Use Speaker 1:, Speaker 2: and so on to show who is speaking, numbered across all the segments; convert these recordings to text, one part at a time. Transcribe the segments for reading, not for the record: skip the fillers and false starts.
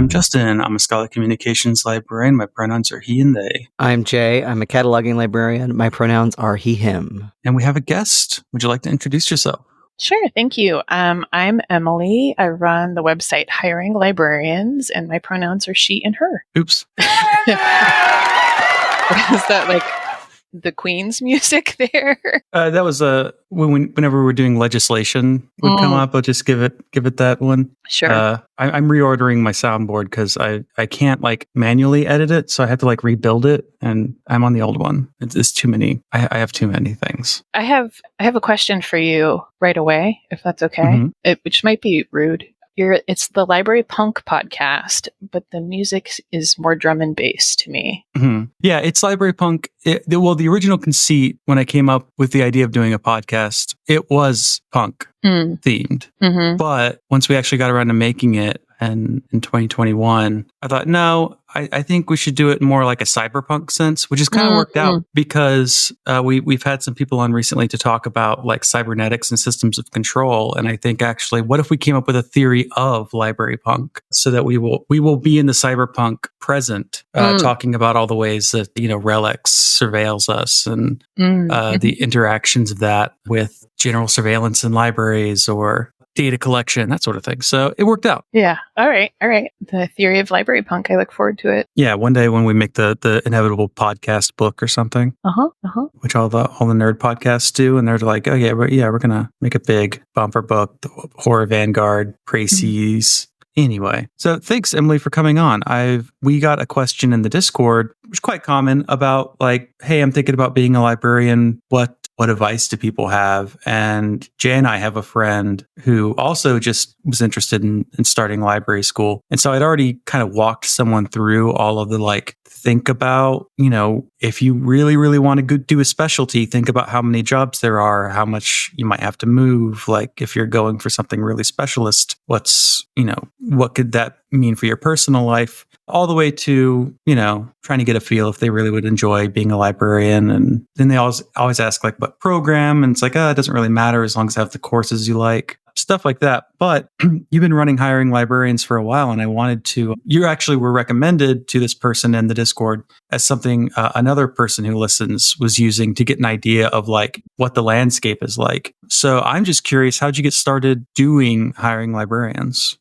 Speaker 1: I'm Justin. I'm a scholarly communications librarian. My pronouns are he and they.
Speaker 2: I'm Jay. I'm a cataloging librarian. My pronouns are he, him.
Speaker 1: And we have a guest. Would you like to introduce yourself?
Speaker 3: Sure, thank you. I'm Emily. I run the website Hiring Librarians, and my pronouns are she and her.
Speaker 1: Oops.
Speaker 3: Is that like the Queen's music there?
Speaker 1: That was whenever we were doing legislation would come up. I'll just give it that one.
Speaker 3: Sure.
Speaker 1: I'm reordering my soundboard because I can't like manually edit it, so I have to like rebuild it, and I'm on the old one. It's too many. I have too many things.
Speaker 3: I have a question for you right away, if that's okay.
Speaker 1: Mm-hmm.
Speaker 3: Which might be rude. It's the Library Punk podcast, but the music is more drum and bass to me.
Speaker 1: Mm-hmm. Yeah, it's Library Punk. The original conceit when I came up with the idea of doing a podcast, it was punk themed.
Speaker 3: Mm-hmm.
Speaker 1: But once we actually got around to making it, and in 2021, I thought, no, I think we should do it more like a cyberpunk sense, which has kind of worked out because we've had some people on recently to talk about like cybernetics and systems of control. And I think actually, what if we came up with a theory of library punk so that we will be in the cyberpunk present, talking about all the ways that, Relics surveils us and the interactions of that with general surveillance in libraries or data collection, that sort of thing. So it worked out.
Speaker 3: Yeah. All right. The theory of library punk. I look forward to it.
Speaker 1: Yeah. One day when we make the inevitable podcast book or something, which all the nerd podcasts do, and they're like, oh yeah, we're gonna make a big bumper book, the Horror Vanguard, Précis. Anyway, so thanks, Emily, for coming on. We got a question in the Discord, which is quite common, about like, hey, I'm thinking about being a librarian. What advice do people have? And Jay and I have a friend who also just was interested in starting library school. And so I'd already kind of walked someone through all of the like, think about, if you really, really want to do a specialty, think about how many jobs there are, how much you might have to move. Like if you're going for something really specialist, what could that mean for your personal life? All the way to, trying to get a feel if they really would enjoy being a librarian. And then they always ask like, what program? And it's like, it doesn't really matter as long as I have the courses you like, stuff like that. But you've been running Hiring Librarians for a while. And you actually were recommended to this person in the Discord as something another person who listens was using to get an idea of like what the landscape is like. So I'm just curious, how'd you get started doing Hiring Librarians?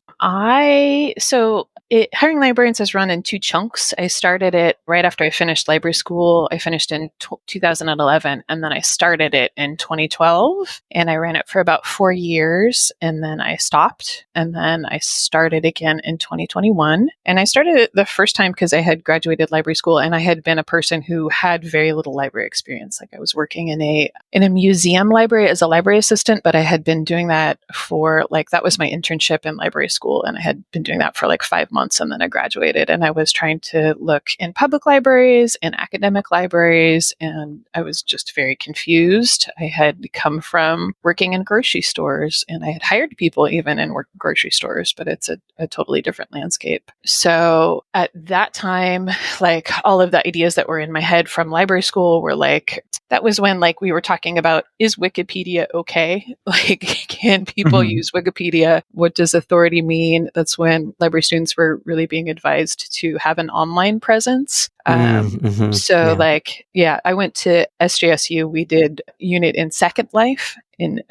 Speaker 3: Hiring Librarians has run in two chunks. I started it right after I finished library school. I finished in 2011, and then I started it in 2012, and I ran it for about 4 years, and then I stopped, and then I started again in 2021. And I started it the first time because I had graduated library school, and I had been a person who had very little library experience. Like I was working in a museum library as a library assistant, but I had been doing that for that was my internship in library school, and I had been doing that for like 5 months. And then I graduated, and I was trying to look in public libraries and academic libraries, and I was just very confused. I had come from working in grocery stores, and I had hired people even in grocery stores, but it's a totally different landscape. So at that time, like all of the ideas that were in my head from library school were like, that was when like we were talking about, is Wikipedia okay? Like, can people use Wikipedia? What does authority mean? That's when library students were really being advised to have an online presence. I went to SJSU. We did unit in Second Life in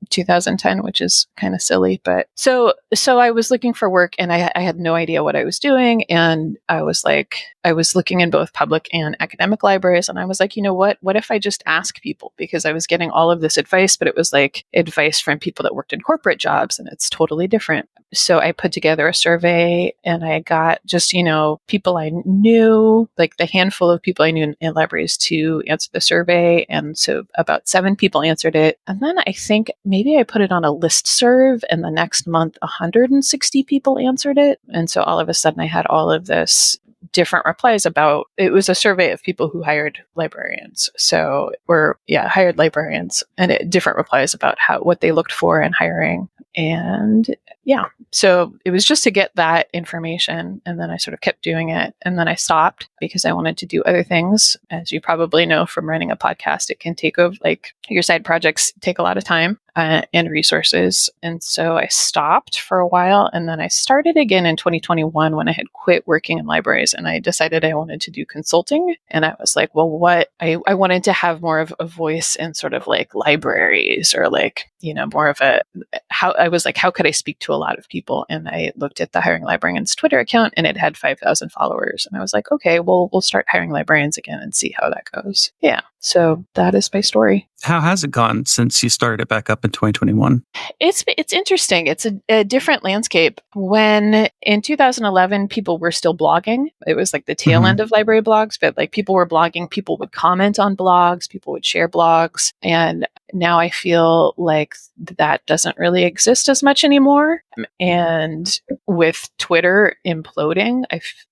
Speaker 3: 2010, which is kind of silly. But so I was looking for work, and I had no idea what I was doing. And I was looking in both public and academic libraries. And I was like, what if I just ask people? Because I was getting all of this advice, but it was like advice from people that worked in corporate jobs, and it's totally different. So I put together a survey, and I got just, people I knew, like the handful of people I knew in libraries to answer the survey. And so about 7 people answered it. And then I think maybe I put it on a listserv, and the next month, 160 people answered it. And so all of a sudden I had all of this different replies about, it was a survey of people who hired librarians. So hired librarians, and different replies about what they looked for in hiring And yeah, so it was just to get that information. And then I sort of kept doing it. And then I stopped because I wanted to do other things. As you probably know from running a podcast, it can take over, like your side projects take a lot of time and resources. And so I stopped for a while. And then I started again in 2021 when I had quit working in libraries and I decided I wanted to do consulting. And I was like, well, what I wanted to have more of a voice in sort of like libraries or like, more of how could I speak to a lot of people? And I looked at the Hiring Librarians Twitter account and it had 5,000 followers. And I was like, okay, well, we'll start hiring librarians again and see how that goes. Yeah. So that is my story.
Speaker 1: How has it gone since you started it back up in 2021?
Speaker 3: It's interesting. It's a different landscape. When in 2011, people were still blogging. It was like the tail end of library blogs, but like people were blogging, people would comment on blogs, people would share blogs. And now I feel like that doesn't really exist as much anymore. And with Twitter imploding,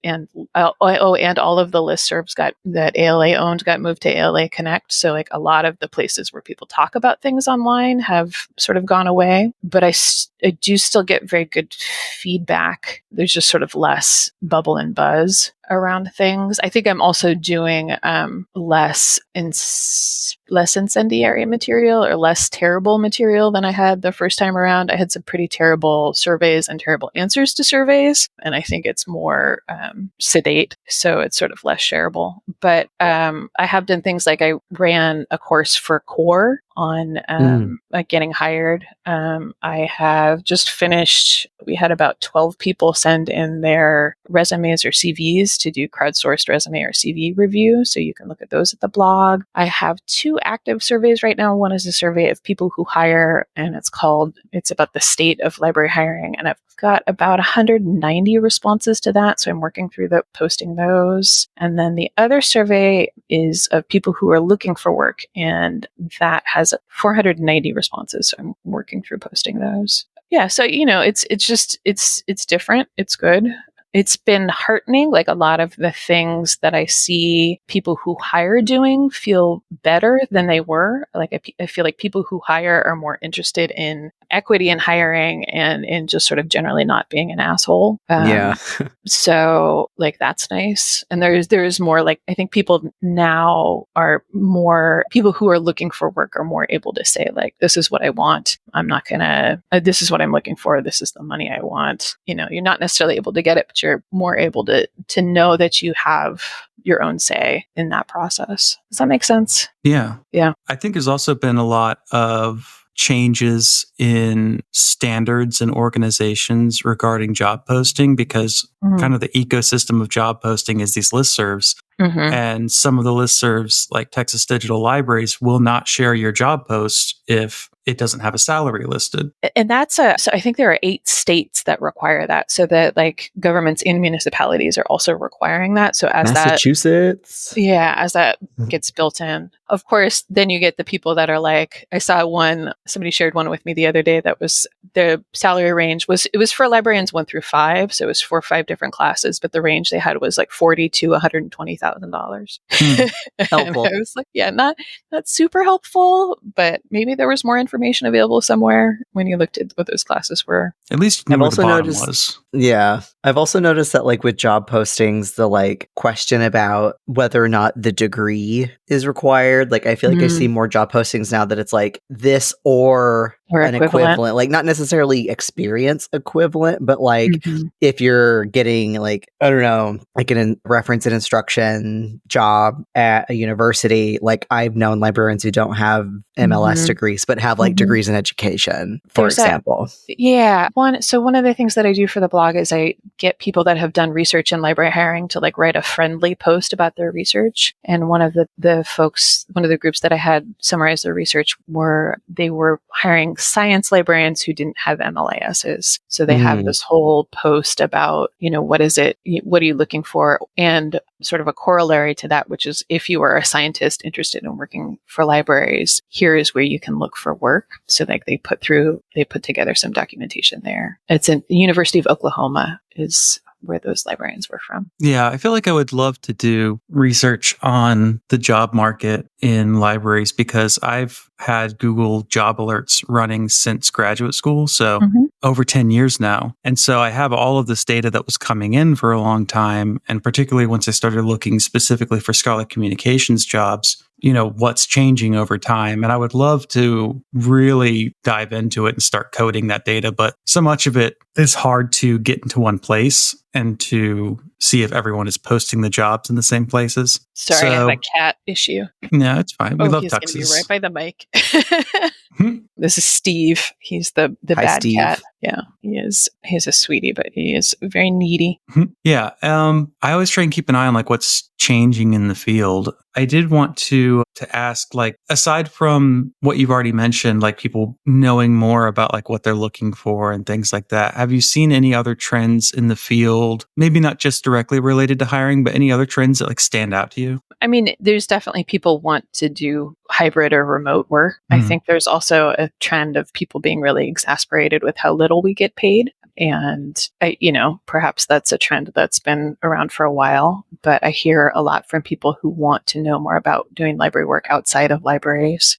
Speaker 3: and all of the listservs that ALA owned got moved to ALA Connect. So like a lot of the places where people talk about things online have sort of gone away. But I do still get very good feedback. There's just sort of less bubble and buzz around things. I think I'm also doing less incendiary material or less terrible material than I had the first time around. I had some pretty terrible surveys and terrible answers to surveys, and I think it's more sedate, so it's sort of less shareable. But I have done things like I ran a course for CORE on getting hired. I have just finished, we had about 12 people send in their resumes or CVs to do crowdsourced resume or CV review. So you can look at those at the blog. I have 2 active surveys right now. One is a survey of people who hire, and it's about the state of library hiring. And I've got about 190 responses to that. So I'm working through posting those. And then the other survey is of people who are looking for work, and that has 490 responses. So I'm working through posting those. Yeah. So, it's different. It's good. It's been heartening. Like a lot of the things that I see people who hire doing feel better than they were. Like I feel like people who hire are more interested in equity in hiring and in just sort of generally not being an asshole.
Speaker 2: Yeah.
Speaker 3: So like that's nice. And there's more like, I think people now are more, people who are looking for work are more able to say like, this is what I want. I'm not gonna, this is what I'm looking for. This is the money I want. You're not necessarily able to get it, but you're more able to know that you have your own say in that process. Does that make sense?
Speaker 1: Yeah.
Speaker 3: Yeah.
Speaker 1: I think there's also been a lot of changes in standards and organizations regarding job posting because kind of the ecosystem of job posting is these listservs. And some of the listservs, like Texas Digital Libraries, will not share your job post if it doesn't have a salary listed.
Speaker 3: And so I think there are 8 states that require that. So that like governments and municipalities are also requiring that. So as
Speaker 2: Massachusetts.
Speaker 3: as that gets built in, of course, then you get the people that are like, I saw somebody shared one with me the other day that was the salary range it was for librarians 1 through 5. So it was 4 or 5 different classes, but the range they had was like $40,000 to $120,000.
Speaker 2: Helpful.
Speaker 3: I was like, yeah, not super helpful, but maybe there was more information available somewhere when you looked at what those classes were.
Speaker 1: At least you knew where the bottom was.
Speaker 2: Yeah. I've also noticed that like with job postings, the like question about whether or not the degree is required. Like I feel like I see more job postings now that it's like this or an equivalent, like not necessarily experience equivalent, but like if you're getting like, I don't know, like an reference and instruction job at a university, like I've known librarians who don't have MLS degrees, but have like degrees in education, for example.
Speaker 3: One of the things that I do for the blog is I get people that have done research in library hiring to like write a friendly post about their research. And one of the groups that I had summarize their research they were hiring science librarians who didn't have MLISs. So they have this whole post about, what is it? What are you looking for? And sort of a corollary to that, which is if you are a scientist interested in working for libraries, here is where you can look for work. So like they put together some documentation there. It's in the University of Oklahoma is where those librarians were from.
Speaker 1: Yeah, I feel like I would love to do research on the job market in libraries because I've had Google job alerts running since graduate school. So over 10 years now. And so I have all of this data that was coming in for a long time. And particularly once I started looking specifically for scholarly communications jobs, what's changing over time. And I would love to really dive into it and start coding that data. But so much of it is hard to get into one place and to see if everyone is posting the jobs in the same places.
Speaker 3: Sorry, I have a cat issue.
Speaker 1: No, it's fine. We love
Speaker 3: he's
Speaker 1: tuxes.
Speaker 3: He's going to be right by the mic. This is Steve. He's the
Speaker 2: Hi,
Speaker 3: bad
Speaker 2: Steve.
Speaker 3: cat. Yeah, he's a sweetie, but he is very needy.
Speaker 1: Yeah. I always try and keep an eye on like what's changing in the field. I did want to ask, like, aside from what you've already mentioned, like people knowing more about like what they're looking for and things like that, have you seen any other trends in the field? Maybe not just directly related to hiring, but any other trends that like stand out to you?
Speaker 3: I mean, there's definitely people want to do hybrid or remote work. I think there's also a trend of people being really exasperated with how little we get paid. And, perhaps that's a trend that's been around for a while, but I hear a lot from people who want to know more about doing library work outside of libraries.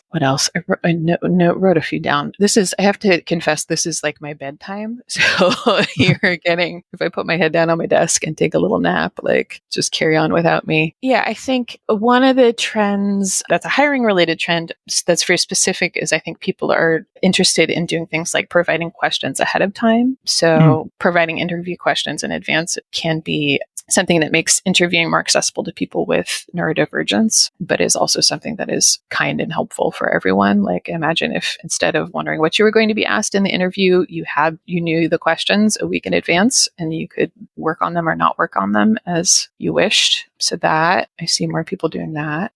Speaker 3: What else? I wrote a few down. I have to confess, this is like my bedtime. So you're getting, if I put my head down on my desk and take a little nap, like just carry on without me. Yeah, I think one of the trends that's a hiring related trend that's very specific is I think people are interested in doing things like providing questions ahead of time. So providing interview questions in advance can be something that makes interviewing more accessible to people with neurodivergence, but is also something that is kind and helpful for everyone. Like, imagine if instead of wondering what you were going to be asked in the interview, you knew the questions a week in advance and you could work on them or not work on them as you wished. So that I see more people doing that,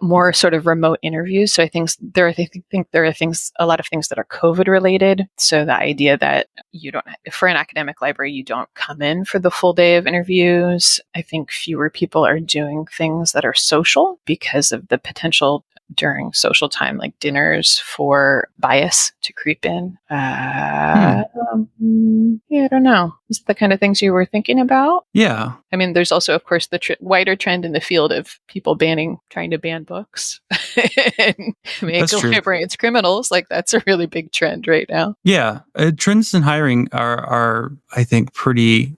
Speaker 3: more sort of remote interviews. So I think there are a lot of things that are COVID related. So the idea that for an academic library, you don't come in for the full day of interviews. I think fewer people are doing things that are social because of the potential during social time, like dinners, for bias to creep in. I don't know. Is that the kind of things you were thinking about?
Speaker 1: Yeah.
Speaker 3: I mean, there's also, of course, the wider trend in the field of people trying to ban books and make librarians criminals. Like, that's a really big trend right now.
Speaker 1: Yeah. Trends in hiring are I think,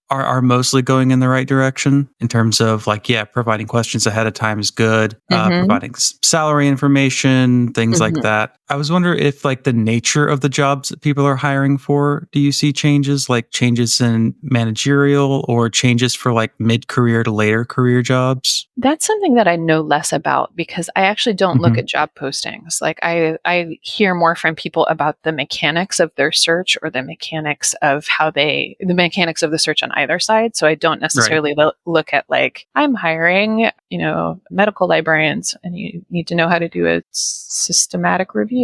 Speaker 1: are mostly going in the right direction in terms of like, providing questions ahead of time is good. Providing salary information, things like that. I was wondering if like the nature of the jobs that people are hiring for, do you see changes, like changes in managerial or changes for like mid-career to later career jobs?
Speaker 3: That's something that I know less about because I actually don't look at job postings. Like I hear more from people about the mechanics of their search or the mechanics of the mechanics of the search on either side. So I don't necessarily look at like, I'm hiring, medical librarians and you need to know how to do a systematic review.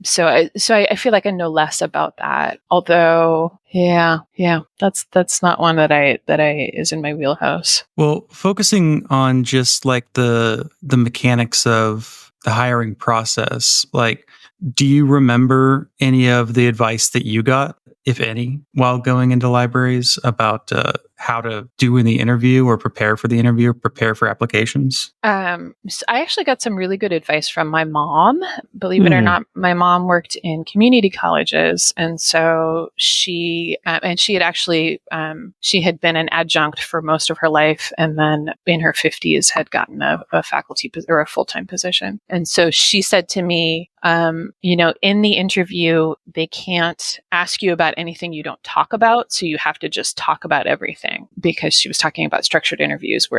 Speaker 3: So I feel like I know less about that. Although, that's not one that is in my wheelhouse.
Speaker 1: Well, focusing on just like the mechanics of the hiring process, like, do you remember any of the advice that you got, if any, while going into libraries about how to do in the interview or prepare for the interview or prepare for applications?
Speaker 3: So I actually got some really good advice from my mom. Believe it or not, my mom worked in community colleges. And so she had actually, she had been an adjunct for most of her life. And then in her 50s had gotten a faculty or a full-time position. And so she said to me, in the interview, they can't ask you about anything you don't talk about. So you have to just talk about everything, because she was talking about structured interviews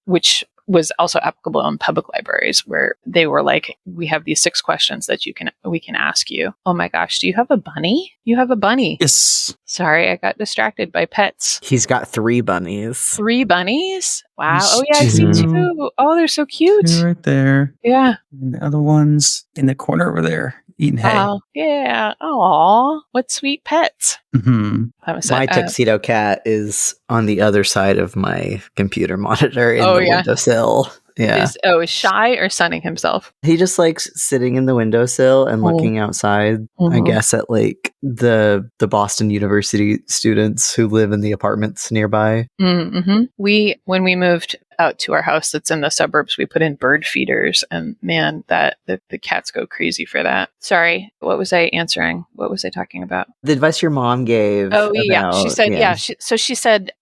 Speaker 3: which was also applicable in public libraries, where they were like, we have these 6 questions that we can ask you. Oh my gosh, do you have a bunny? You have a bunny.
Speaker 1: Yes.
Speaker 3: Sorry, I got distracted by pets.
Speaker 2: He's got 3 bunnies.
Speaker 3: 3 bunnies? Wow.
Speaker 1: There's
Speaker 3: Oh yeah, I see 2. Oh, they're so cute.
Speaker 1: 2 right there.
Speaker 3: Yeah.
Speaker 1: And the other one's in the corner over there, eating hay.
Speaker 3: Oh, yeah. Aw, what sweet pets.
Speaker 2: My tuxedo cat is on the other side of my computer monitor in the windowsill. Yeah.
Speaker 3: Is shy or sunning himself?
Speaker 2: He just likes sitting in the windowsill and looking outside, I guess, at like the Boston University students who live in the apartments nearby.
Speaker 3: Mm-hmm. When we moved out to our house that's in the suburbs, we put in bird feeders, and man, the cats go crazy for that. Sorry, what was I answering? What was I talking about?
Speaker 2: The advice your mom gave.
Speaker 3: Oh, yeah. She said, she said,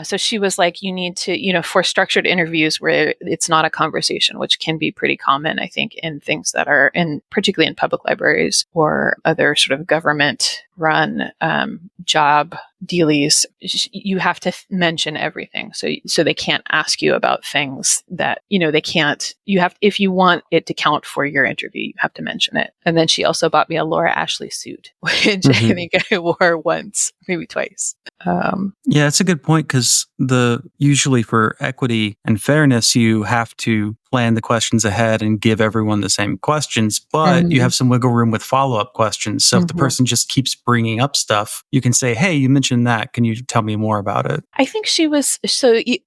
Speaker 3: so she was like, you need to, for structured interviews where it's not a conversation, which can be pretty common, I think, in things that are particularly in public libraries or other sort of government run job dealies, you have to mention everything. So they can't ask you about things that, they can't, if you want it to count for your interview, you have to mention it. And then she also bought me a Laura Ashley suit, which I think I wore once, maybe twice.
Speaker 1: Yeah, it's a good point because usually for equity and fairness, you have to plan the questions ahead and give everyone the same questions, but you have some wiggle room with follow-up questions. So if the person just keeps bringing up stuff, you can say, hey, you mentioned that. Can you tell me more about it?
Speaker 3: I think she was,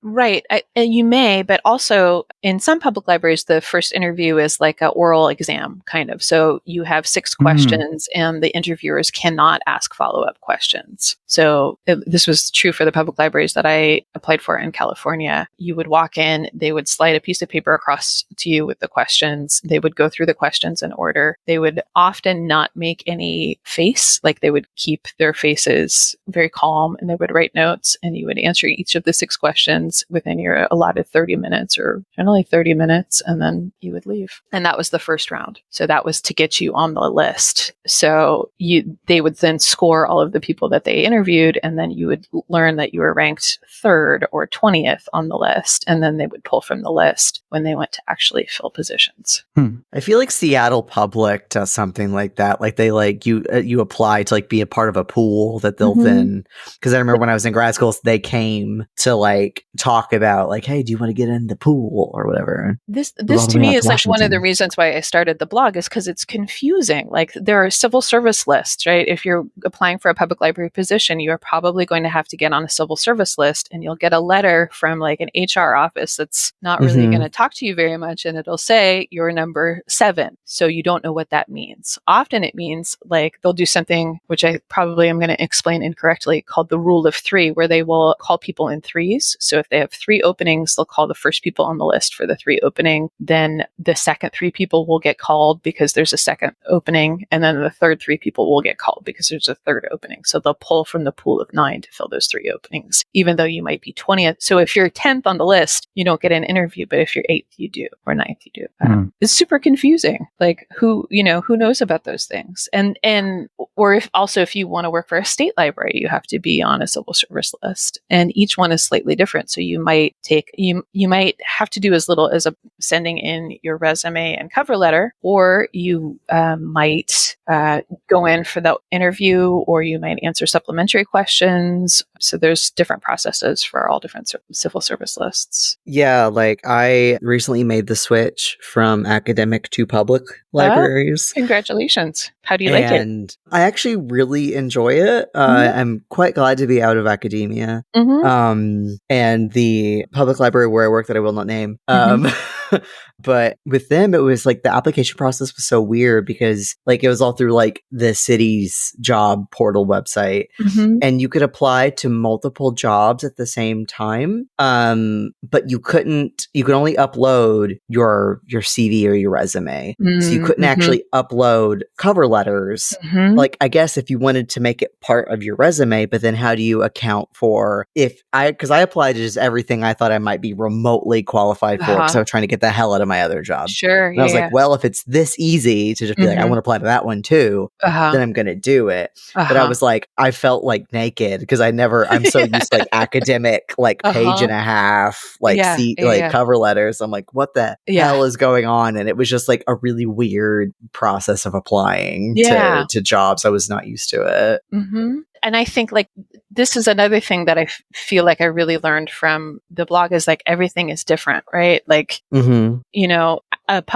Speaker 3: right. And you may, but also in some public libraries, the first interview is like an oral exam kind of. So you have 6 questions and the interviewers cannot ask follow-up questions. So this was true for the public libraries that I applied for in California. You would walk in, they would slide a piece of paper across to you with the questions. They would go through the questions in order. They would often not make any face, like they would keep their faces very calm, and they would write notes, and you would answer each of the 6 questions within your allotted 30 minutes or generally 30 minutes, and then you would leave. And that was the first round. So that was to get you on the list. So they would then score all of the people that they interviewed, and then you would learn that you were ranked 3rd or 20th on the list, and then they would pull from the list when they went to actually fill positions.
Speaker 2: I feel like Seattle Public does something like that. Like they you apply to like be a part of a pool that they'll then, because I remember when I was in grad school, they came to like talk about like, hey, do you want to get in the pool or whatever?
Speaker 3: This to me is like one of the reasons why I started the blog, is because it's confusing. Like there are civil service lists, right? If you're applying for a public library position, you're probably going to have to get on a civil service list, and you'll get a letter from like an HR office that's not really going to talk to you very much, and it'll say you're number 7. So you don't know what that means. Often it means like they'll do something, which I probably am going to explain incorrectly, called the rule of 3, where they will call people in 3s. So if they have 3 openings, they'll call the first people on the list for the 3 opening. Then the second 3 people will get called because there's a second opening. And then the third 3 people will get called because there's a 3rd opening. So they'll pull from the pool of 9 to fill those 3 openings, even though you might be 20th. So if you're 10th on the list, you don't get an interview, but if you're 8th, you do, or 9th, you do. It's super confusing. Like who knows about those things? Or if you want to work for a state library, you have to be on a civil service list, and each one is slightly different. So you might have to do as little as sending in your resume and cover letter, or you might go in for the interview, or you might answer supplementary questions. So there's different processes for all different civil service lists.
Speaker 2: Yeah, like I recently made the switch from academic to public libraries.
Speaker 3: Congratulations. How do you like it?
Speaker 2: And I actually really enjoy it. I'm quite glad to be out of academia. And the public library where I work that I will not name. But with them, it was like the application process was so weird because like it was all through like the city's job portal website, and you could apply to multiple jobs at the same time. But you could only upload your CV or your resume. So you couldn't actually upload cover letters. Like, I guess if you wanted to make it part of your resume, but then how do you account for because I applied to just everything I thought I might be remotely qualified for because I was trying to get the hell out of my other job.
Speaker 3: Sure.
Speaker 2: And I was like, well, if it's this easy to just be like, I want to apply to that one too, then I'm going to do it. But I was like, I felt like naked because I'm so used to like academic, like page and a half, like cover letters. I'm like, what the hell is going on? And it was just like a really weird process of applying to jobs. I was not used to it.
Speaker 3: And I think like this is another thing that I feel like I really learned from the blog is like everything is different, right? Like,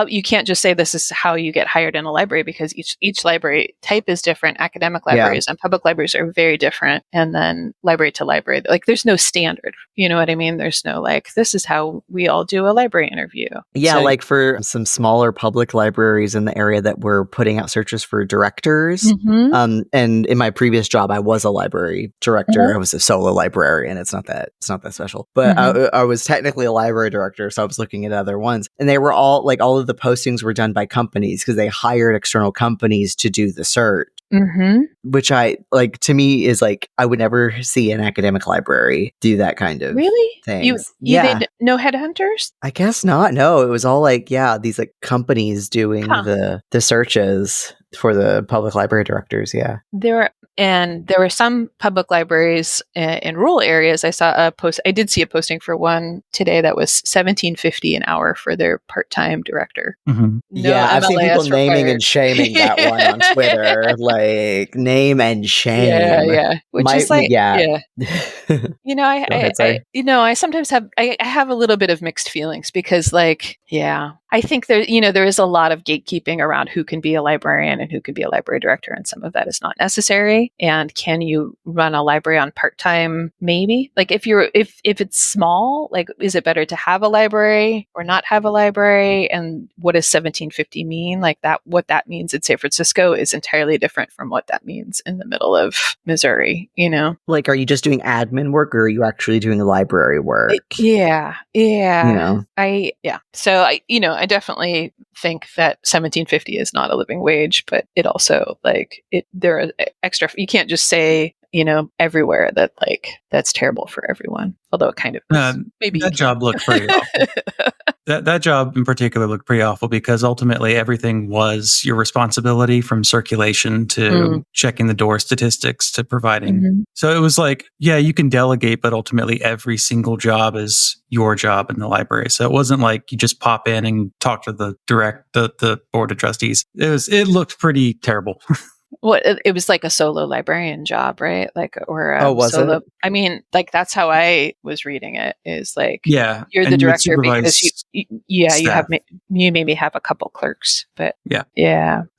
Speaker 3: you can't just say this is how you get hired in a library, because each library type is different. Academic libraries and public libraries are very different. And then library to library, like there's no standard. You know what I mean? There's no like, this is how we all do a library interview.
Speaker 2: Yeah, so, like for some smaller public libraries in the area that were putting out searches for directors. And in my previous job, I was a library director. I was a solo librarian. It's not that special. But I was technically a library director, so I was looking at other ones. And they were all like, all of the postings were done by companies because they hired external companies to do the search. Which I like, to me is like, I would never see an academic library do that kind of thing.
Speaker 3: You did no headhunters?
Speaker 2: I guess not. No, it was all like, these like companies doing the searches for the public library directors. Yeah.
Speaker 3: There were some public libraries in rural areas. I did see a posting for one today that was $17.50 an hour for their part-time director.
Speaker 2: I've seen people naming and shaming that one on Twitter. Like, name and shame.
Speaker 3: Which is like, you know, I sometimes have a little bit of mixed feelings because, like, I think there is a lot of gatekeeping around who can be a librarian and who can be a library director, and some of that is not necessary. And can you run a library on part-time? Maybe. Like if it's small, like, is it better to have a library or not have a library? And what does $17.50 mean? Like what that means in San Francisco is entirely different from what that means in the middle of Missouri, you know?
Speaker 2: Like, are you just doing admin work or are you actually doing library work?
Speaker 3: Yeah.
Speaker 2: You know?
Speaker 3: So I definitely think that $17.50 is not a living wage, but it also there are extra. You can't just say everywhere that like that's terrible for everyone. Although it kind of is.
Speaker 1: Maybe that job looked pretty awful. That job in particular looked pretty awful because ultimately everything was your responsibility, from circulation to checking the door statistics to providing. So it was like, you can delegate, but ultimately every single job is your job in the library. So it wasn't like you just pop in and talk to the board of trustees. It looked pretty terrible.
Speaker 3: Well, it was like a solo librarian job, right? Like, or
Speaker 2: was
Speaker 3: solo.
Speaker 2: it?
Speaker 3: I mean, like that's how I was reading it. Is like, you're the
Speaker 1: and
Speaker 3: director because you maybe have a couple clerks, but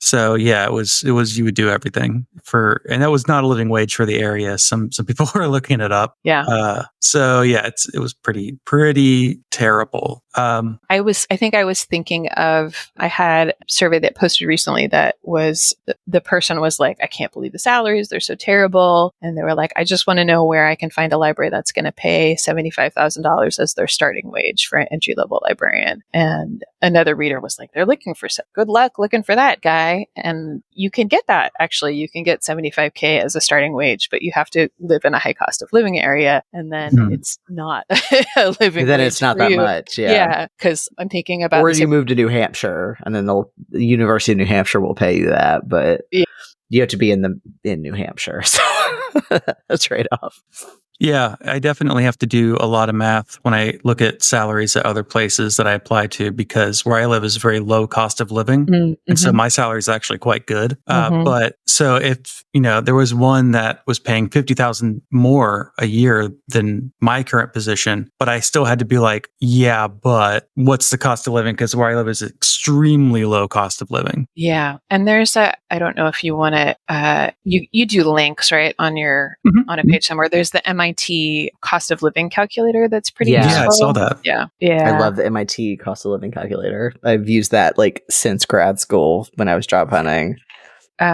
Speaker 1: So it was you would do everything and that was not a living wage for the area. Some people were looking it up. It was pretty terrible.
Speaker 3: I think I was thinking of, I had a survey that posted recently that was the person was like, I can't believe the salaries, they're so terrible. And they were like, I just want to know where I can find a library that's going to pay $75,000 as their starting wage for an entry-level librarian. And another reader was like, they're looking for good luck looking for that guy. And you can get that. Actually, you can get $75K as a starting wage, but you have to live in a high cost of living area. And then it's not a living
Speaker 2: then
Speaker 3: wage.
Speaker 2: It's not that much.
Speaker 3: Yeah. Because I'm thinking about,
Speaker 2: or you move to New Hampshire and then the University of New Hampshire will pay you that, but you have to be in New Hampshire. So that's right off.
Speaker 1: Yeah, I definitely have to do a lot of math when I look at salaries at other places that I apply to, because where I live is very low cost of living. And so my salary is actually quite good. But so if, there was one that was paying $50,000 more a year than my current position, but I still had to be like, but what's the cost of living? Because where I live is extremely low cost of living.
Speaker 3: Yeah. And there's I don't know if you want to, you do links, right? On on a page somewhere. There's the MIT cost of living calculator that's pretty useful.
Speaker 1: Yeah, I saw that.
Speaker 3: Yeah.
Speaker 2: I love the MIT cost of living calculator. I've used that since grad school when I was job hunting.
Speaker 3: Do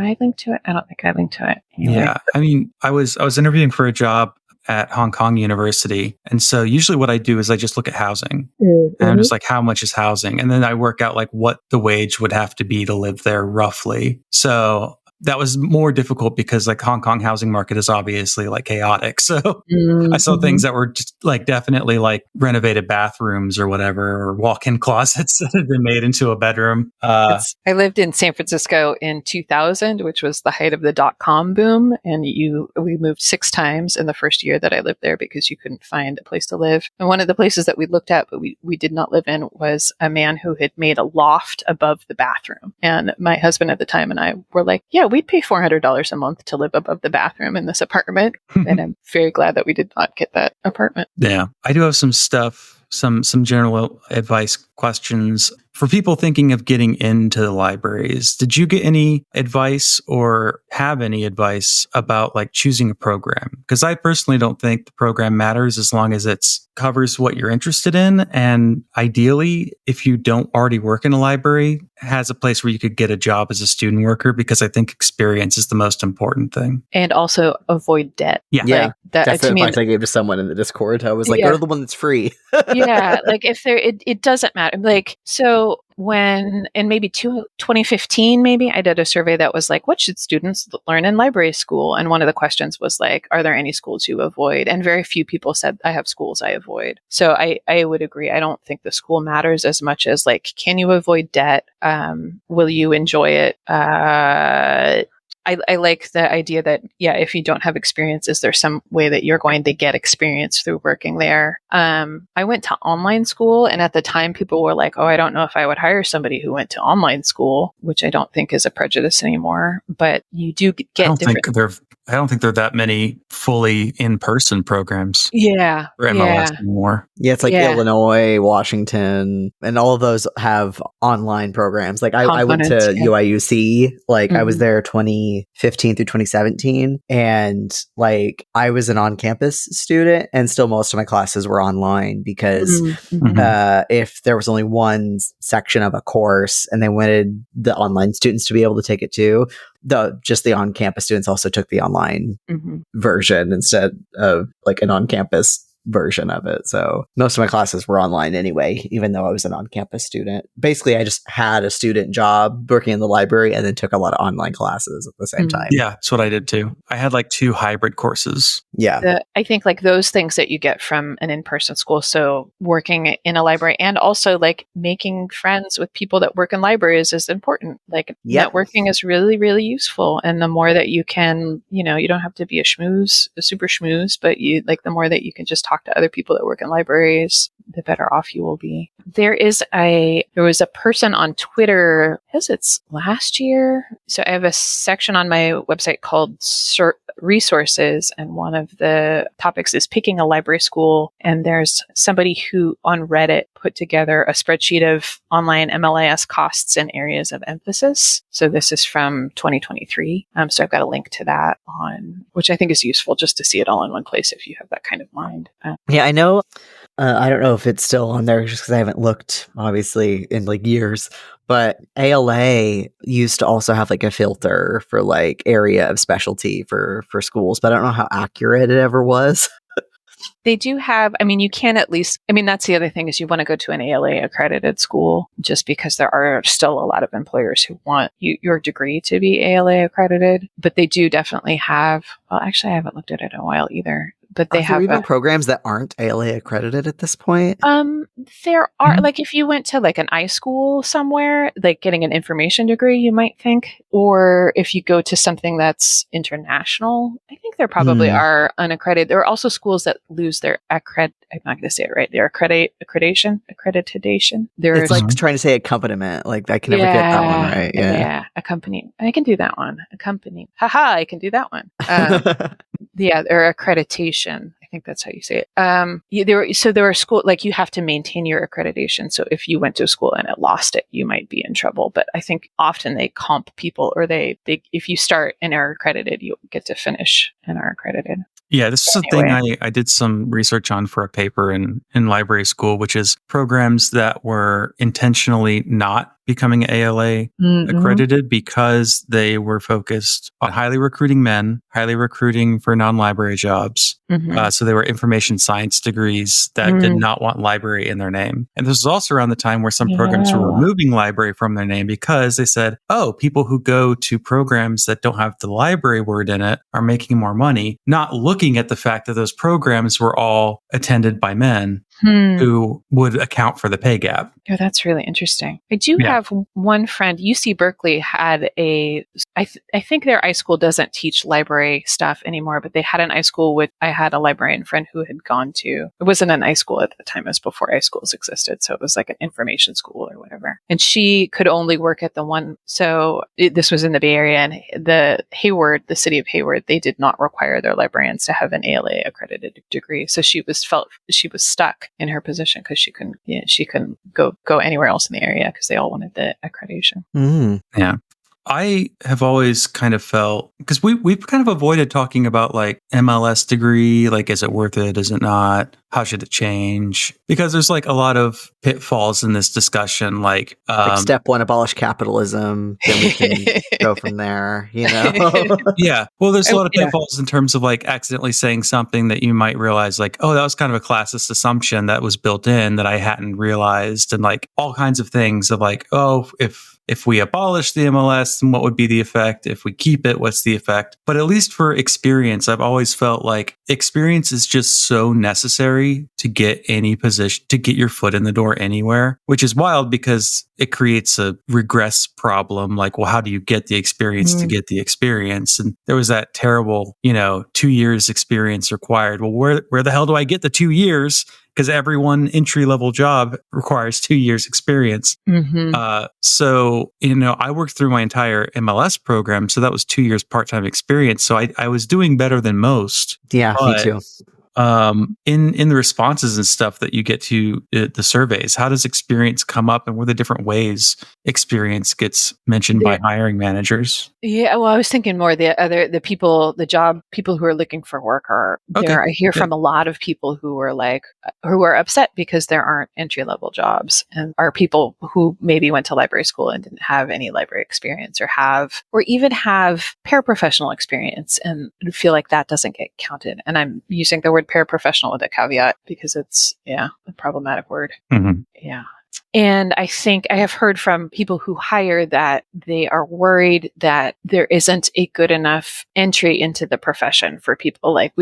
Speaker 3: I link to it? I don't think I linked to it. Anyway.
Speaker 1: Yeah. I mean, I was interviewing for a job at Hong Kong University. And so usually what I do is I just look at housing. And I'm just like, how much is housing? And then I work out what the wage would have to be to live there roughly. So that was more difficult because Hong Kong housing market is obviously chaotic. So I saw things that were just definitely renovated bathrooms or whatever, or walk-in closets that had been made into a bedroom.
Speaker 3: I lived in San Francisco in 2000, which was the height of the .com boom. And we moved 6 times in the first year that I lived there because you couldn't find a place to live. And one of the places that we looked at, but we did not live in, was a man who had made a loft above the bathroom. And my husband at the time and I were like, we'd pay $400 a month to live above the bathroom in this apartment. And I'm very glad that we did not get that apartment.
Speaker 1: Yeah. I do have some stuff some general advice questions for people thinking of getting into the libraries. Did you get any advice or have any advice about like choosing a program? Because I personally don't think the program matters as long as it covers what you're interested in. And ideally, if you don't already work in a library, has a place where you could get a job as a student worker, because I think experience is the most important thing.
Speaker 3: And also avoid debt.
Speaker 1: Yeah.
Speaker 2: Yeah.
Speaker 3: That,
Speaker 2: That's
Speaker 3: to
Speaker 2: the
Speaker 3: me,
Speaker 2: advice I gave to someone in the Discord. I was like, go to the one that's free.
Speaker 3: Yeah, like if there, it doesn't matter. Like, so when, in maybe 2015, maybe I did a survey that was like, what should students learn in library school? And one of the questions was like, are there any schools you avoid? And very few people said, I have schools I avoid. So I would agree. I don't think the school matters as much as like, can you avoid debt? Will you enjoy it? I like the idea that, yeah, if you don't have experience, is there some way that you're going to get experience through working there? I went to online school, and at the time people were like, oh, I don't know if I would hire somebody who went to online school, which I don't think is a prejudice anymore, but you do get different.
Speaker 1: I don't think there are that many fully in-person programs.
Speaker 3: Yeah.
Speaker 1: Or MLS anymore.
Speaker 2: Yeah, it's like Illinois, Washington, and all of those have online programs. Like I went to UIUC, like I was there 2015 through 2017, and like I was an on-campus student, and still most of my classes were online because if there was only one section of a course and they wanted the online students to be able to take it too, just the on-campus students also took the online version instead of like an on-campus version of it. So most of my classes were online anyway, even though I was an on-campus student. Basically, I just had a student job working in the library and then took a lot of online classes at the same time.
Speaker 1: Yeah, that's what I did too. I had like 2 hybrid courses.
Speaker 2: Yeah.
Speaker 3: I think like those things that you get from an in-person school, so working in a library and also like making friends with people that work in libraries is important. Like networking is really, really useful. And the more that you can, you don't have to be a super schmooze, but the more that you can just talk to other people that work in libraries, the better off you will be. There was a person on Twitter, it's last year. So I have a section on my website called resources, and one of the topics is picking a library school. And there's somebody who on Reddit put together a spreadsheet of online MLIS costs and areas of emphasis. So this is from 2023. So I've got a link to that which I think is useful just to see it all in one place if you have that kind of mind.
Speaker 2: Yeah, I know. I don't know if it's still on there just because I haven't looked, obviously, in like years. But ALA used to also have like a filter for like area of specialty for schools, but I don't know how accurate it ever was.
Speaker 3: They do have, you can at least, that's the other thing is you want to go to an ALA accredited school just because there are still a lot of employers who want your degree to be ALA accredited, but they do definitely have, well, actually I haven't looked at it in a while either. But they have
Speaker 2: even programs that aren't ALA accredited at this point.
Speaker 3: There are like if you went to like an iSchool somewhere, like getting an information degree, you might think, or if you go to something that's international, I think there probably are unaccredited. There are also schools that lose their I'm not going to say it right. Their accreditation.
Speaker 2: It's like trying to say accompaniment. Like I can never get that one right.
Speaker 3: Yeah, accompany. I can do that one. Accompany. Haha, I can do that one. Yeah, or accreditation. I think that's how you say it. There are schools like you have to maintain your accreditation. So if you went to a school and it lost it, you might be in trouble. But I think often they comp people, or if you start and are accredited, you get to finish and are accredited.
Speaker 1: Yeah, this is something I did some research on for a paper in library school, which is programs that were intentionally not becoming ALA accredited because they were focused on highly recruiting men, highly recruiting for non-library jobs. So they were information science degrees that did not want library in their name. And this was also around the time where some programs were removing library from their name because they said, oh, people who go to programs that don't have the library word in it are making more money, not looking at the fact that those programs were all attended by men who would account for the pay gap.
Speaker 3: Oh, that's really interesting. I do have one friend, UC Berkeley had a I think their iSchool doesn't teach library stuff anymore, but they had an iSchool with, I had a librarian friend who had gone to, it wasn't an iSchool at the time, it was before iSchools existed. So it was like an information school or whatever. And she could only work at the one. So this was in the Bay Area, and the city of Hayward, they did not require their librarians to have an ALA accredited degree. So she was stuck in her position because she couldn't go anywhere else in the area because they all wanted the accreditation.
Speaker 1: Yeah. I have always kind of felt, because we've kind of avoided talking about like MLS degree, like, is it worth it? Is it not? How should it change? Because there's like a lot of pitfalls in this discussion. Like
Speaker 2: step one, abolish capitalism. Then we can go from there, you know?
Speaker 1: Yeah. Well, there's a lot of pitfalls in terms of like accidentally saying something that you might realize like, oh, that was kind of a classist assumption that was built in that I hadn't realized. And like all kinds of things of like, oh, if we abolish the MLS, then what would be the effect? If we keep it, what's the effect? But at least for experience, I've always felt like experience is just so necessary to get any position, to get your foot in the door anywhere, which is wild because it creates a regress problem. Like, well, how do you get the experience to get the experience? And there was that terrible, 2 years experience required. Well, where the hell do I get the 2 years? Because everyone entry-level job requires 2 years experience. So, I worked through my entire MLS program. So that was 2 years part-time experience. So I was doing better than most.
Speaker 2: Yeah, me too.
Speaker 1: In the responses and stuff that you get to the surveys, how does experience come up, and what are the different ways experience gets mentioned by hiring managers?
Speaker 3: Yeah, well, I was thinking more the people who are looking for work are there. I hear from a lot of people who are upset because there aren't entry level jobs, and are people who maybe went to library school and didn't have any library experience, or even have paraprofessional experience and feel like that doesn't get counted. And I'm using the word paraprofessional with a caveat because it's a problematic word. Yeah. And I think I have heard from people who hire that they are worried that there isn't a good enough entry into the profession for people. Like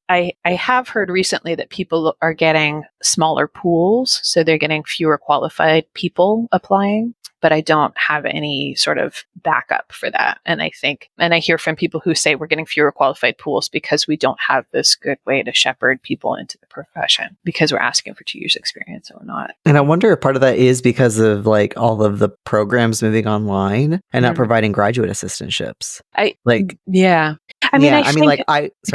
Speaker 3: I have heard recently that people are getting smaller pools, so they're getting fewer qualified people applying. But I don't have any sort of backup for that. And I hear from people who say we're getting fewer qualified pools because we don't have this good way to shepherd people into the profession because we're asking for 2 years experience or not.
Speaker 2: And I wonder if part of that is because of like all of the programs moving online and not providing graduate assistantships.
Speaker 3: Yeah.
Speaker 2: Go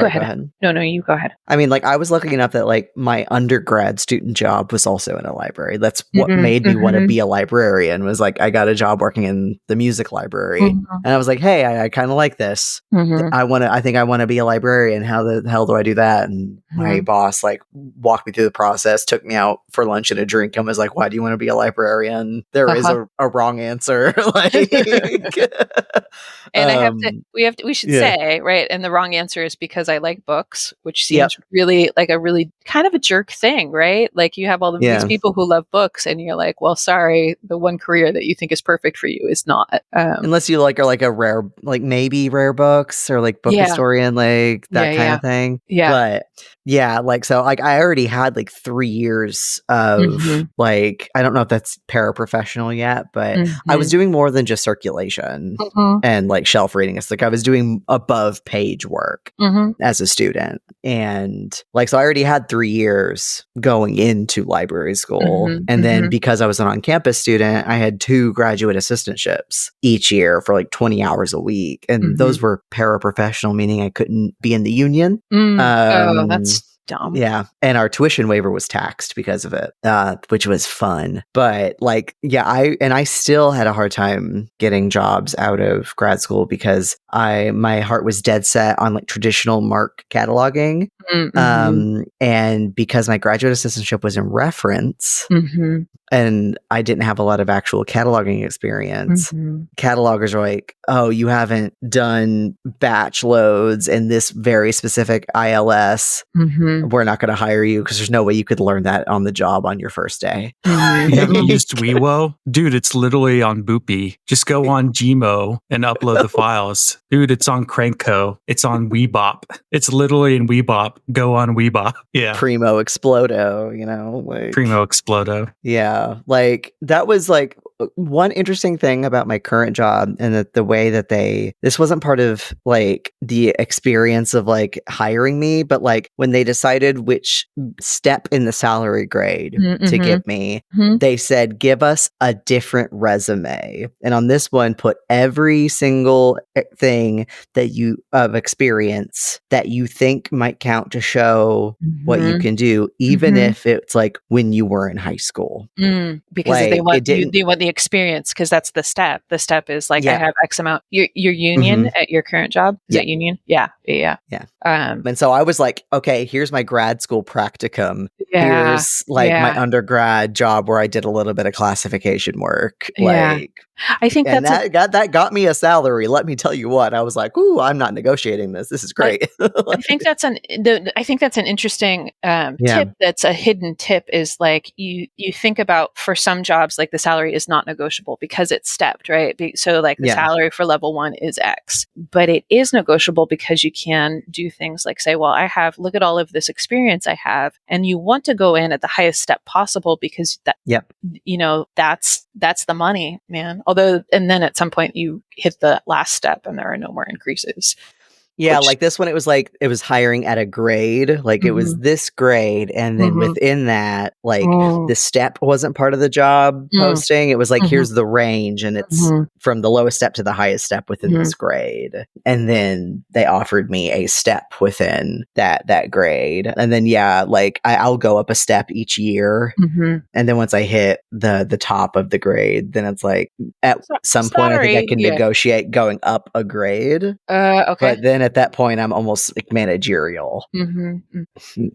Speaker 2: ahead.
Speaker 3: No, you go ahead.
Speaker 2: I mean, like I was lucky enough that like my undergrad student job was also in a library. That's what made me want to be a librarian, was like I got a job working in the music library, and I was like, hey, I kind of like this. I think I want to be a librarian. How the hell do I do that? And my boss like walked me through the process, took me out for lunch and a drink, and was like, why do you want to be a librarian? There is a wrong answer.
Speaker 3: And we should say, right? And the wrong answer is because I like books, which seems really like a really kind of a jerk thing, right? Like you have all of these people who love books, and you're like, well, sorry, the one career that you think is perfect for you is not.
Speaker 2: Unless you are like a rare, like maybe rare books or like book historian, like that kind of thing. Yeah. But so like I already had like 3 years of like, I don't know if that's paraprofessional yet, but I was doing more than just circulation and like shelf reading. It's like I was doing above page work as a student. And like, so I already had 3 years going into library school. And then because I was an on-campus student, I had 2 graduate assistantships each year for like 20 hours a week. And those were paraprofessional, meaning I couldn't be in the union.
Speaker 3: That's dumb.
Speaker 2: Yeah. And our tuition waiver was taxed because of it, which was fun. But like, I still had a hard time getting jobs out of grad school because my heart was dead set on like traditional MARC cataloging. And because my graduate assistantship was in reference and I didn't have a lot of actual cataloging experience, catalogers are like, oh, you haven't done batch loads in this very specific ILS. We're not going to hire you because there's no way you could learn that on the job on your first day.
Speaker 1: You haven't used WeWo? Dude, it's literally on Boopy. Just go on Gmo and upload the files. Dude, it's on Crankco. It's on Weebop. It's literally in Weebop. Go on Weebop. Yeah.
Speaker 2: Primo Explodo, like.
Speaker 1: Primo Explodo.
Speaker 2: Yeah. Like, that was like one interesting thing about my current job, and that the way that this wasn't part of like the experience of like hiring me, but like when they decided which step in the salary grade to give me, they said, give us a different resume. And on this one, put every single thing that you of experience that you think might count to show what you can do, even if it's like when you were in high school.
Speaker 3: Because
Speaker 2: like,
Speaker 3: they want the experience, because that's the step. The step is like, I have X amount. Your union at your current job, is that union? Yeah.
Speaker 2: And so I was like, okay, here's my grad school practicum.
Speaker 3: Yeah,
Speaker 2: Here's like my undergrad job where I did a little bit of classification work. Like,
Speaker 3: I think
Speaker 2: that got me a salary. Let me tell you what. I was like, ooh, I'm not negotiating this. This is great.
Speaker 3: I think that's an interesting tip. That's a hidden tip, is like you think about, for some jobs, like the salary is not negotiable because it's stepped, right? So like the salary for level 1 is X, but it is negotiable because you can do things like say, well, look at all of this experience I have, and you want to go in at the highest step possible because that, that's the money, man. Although, and then at some point you hit the last step and there are no more increases.
Speaker 2: Yeah, like this one, it was hiring at a grade. Like it was this grade, and then within that, like the step wasn't part of the job posting. It was like, here's the range, and it's from the lowest step to the highest step within this grade. And then they offered me a step within that grade. And then like I'll go up a step each year. And then once I hit the top of the grade, then it's like at some point I think I can negotiate going up a grade.
Speaker 3: Okay.
Speaker 2: But then at that point, I'm almost like managerial.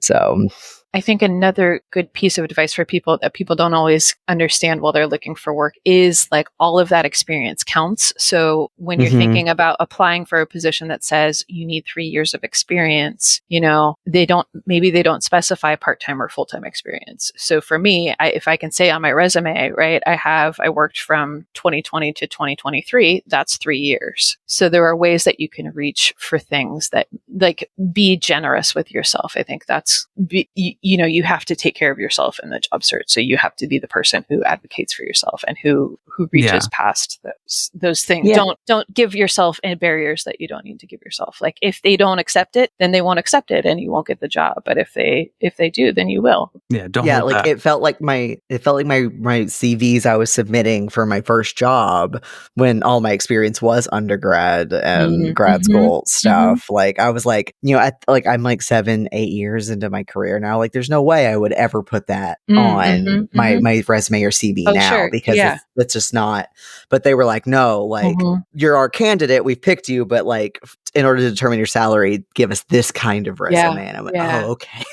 Speaker 2: So
Speaker 3: I think another good piece of advice for people that people don't always understand while they're looking for work is like all of that experience counts. So when you're thinking about applying for a position that says you need 3 years of experience, they don't specify part-time or full-time experience. So for me, if I can say on my resume, right, I worked from 2020 to 2023, that's 3 years. So there are ways that you can reach for things that, like, be generous with yourself. I think that's, you have to take care of yourself in the job search. So you have to be the person who advocates for yourself and who reaches past those things. Don't give yourself any barriers that you don't need to give yourself. Like if they don't accept it, then they won't accept it and you won't get the job. But if they do, then you will.
Speaker 2: Hold back. It felt like my CVs I was submitting for my first job, when all my experience was undergrad and grad school stuff. Like I was like, I'm like 7-8 years into my career now. Like there's no way I would ever put that on my resume or CV now, because it's just not. But they were like, no, like you're our candidate, we've picked you, but like in order to determine your salary, give us this kind of resume. And I'm like, oh, okay.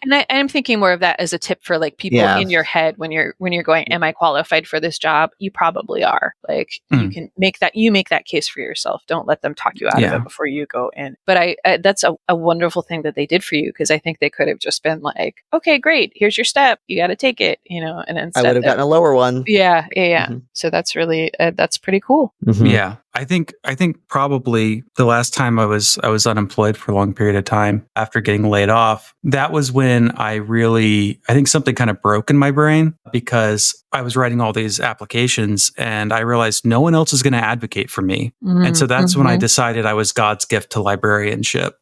Speaker 3: And I'm thinking more of that as a tip for like people in your head when you're going, am I qualified for this job? You probably are. Like you can make that case for yourself. Don't let them talk you out of it before you go in. But that's a wonderful thing that they did for you, because I think they could have just been like, okay, great, here's your step, you got to take it, and instead
Speaker 2: I would have gotten a lower one.
Speaker 3: So that's really that's pretty cool.
Speaker 1: I think probably the last time I was unemployed for a long period of time after getting laid off, that was when I think something kind of broke in my brain, because I was writing all these applications and I realized no one else is going to advocate for me. And so that's when I decided I was God's gift to librarianship.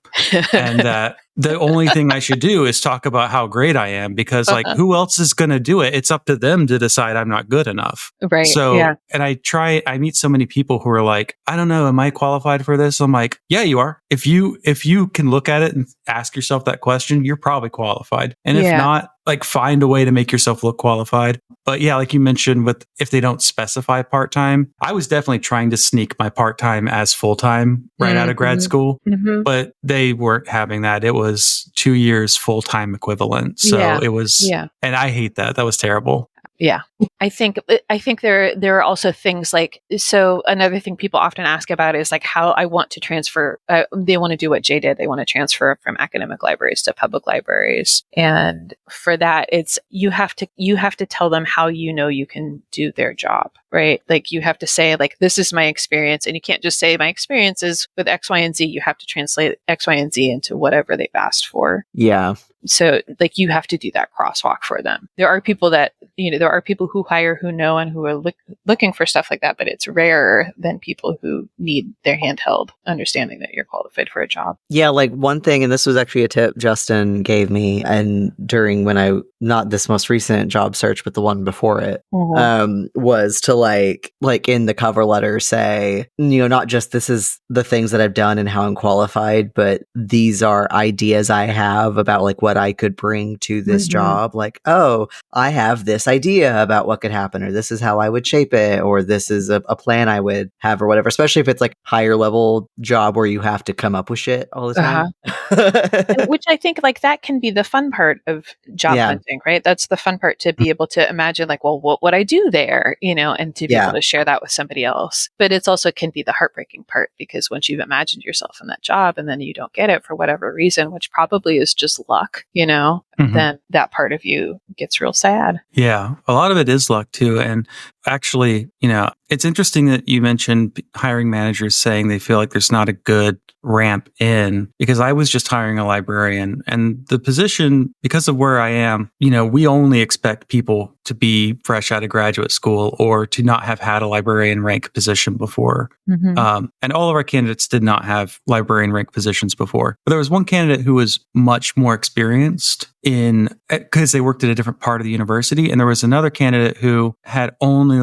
Speaker 1: And that the only thing I should do is talk about how great I am, because like who else is going to do it? It's up to them to decide I'm not good enough.
Speaker 3: Right.
Speaker 1: So, and I meet so many people who are like, I don't know, am I qualified for this? I'm like, yeah, you are. If you can look at it and ask yourself that question, you're probably qualified. And if not, like find a way to make yourself look qualified. But yeah, like you mentioned, if they don't specify part-time, I was definitely trying to sneak my part-time as full-time right out of grad school, but they weren't having that. It was 2 years full-time equivalent. So it was, and I hate that. That was terrible.
Speaker 3: Yeah. I think there are also things like, so another thing people often ask about is like how I want to transfer, they want to do what Jay did. They want to transfer from academic libraries to public libraries. And for that, it's, you have to tell them how you know you can do their job, right? Like you have to say like, this is my experience. And you can't just say my experience is with X, Y, and Z. You have to translate X, Y, and Z into whatever they've asked for.
Speaker 2: Yeah.
Speaker 3: So like you have to do that crosswalk for them. There are people that, there are people who hire who know and who are looking for stuff like that, but it's rarer than people who need their handheld understanding that you're qualified for a job.
Speaker 2: Yeah, like one thing, and this was actually a tip Justin gave me, and during when not this most recent job search, but the one before it, was to like in the cover letter say, not just this is the things that I've done and how I'm qualified, but these are ideas I have about like what I could bring to this job. Like, oh, I have this idea about what could happen, or this is how I would shape it, or this is a plan I would have, or whatever, especially if it's like higher level job where you have to come up with shit all the time.
Speaker 3: Which I think like that can be the fun part of job hunting, right? That's the fun part, to be able to imagine like, well, what would I do there? And to be able to share that with somebody else. But it's also can be the heartbreaking part, because once you've imagined yourself in that job and then you don't get it for whatever reason, which probably is just luck, then that part of you gets real sad.
Speaker 1: Yeah. A lot of it is luck too. And actually, it's interesting that you mentioned hiring managers saying they feel like there's not a good ramp in, because I was just hiring a librarian, and the position, because of where I am, we only expect people to be fresh out of graduate school or to not have had a librarian rank position before. And all of our candidates did not have librarian rank positions before. But there was one candidate who was much more experienced because they worked at a different part of the university. And there was another candidate who had only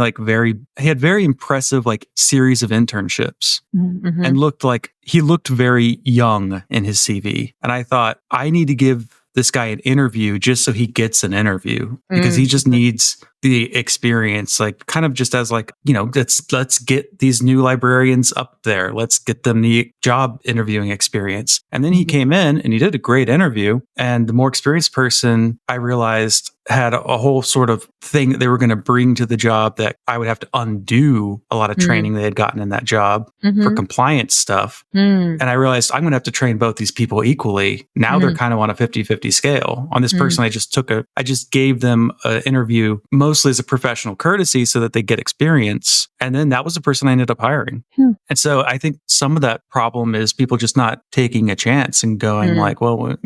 Speaker 1: he had very impressive series of internships and he looked very young in his CV. And I thought, I need to give this guy an interview just so he gets an interview, because he just needs the experience, kind of just as let's get these new librarians up there. Let's get them the job interviewing experience. And then he came in and he did a great interview. And the more experienced person, I realized, had a whole sort of thing that they were going to bring to the job that I would have to undo a lot of training they had gotten in that job for compliance stuff. And I realized I'm going to have to train both these people equally. Now they're kind of on a 50-50 scale. On this person, I just gave them an interview mostly as a professional courtesy so that they get experience. And then that was the person I ended up hiring. And so I think some of that problem is people just not taking a chance and going well,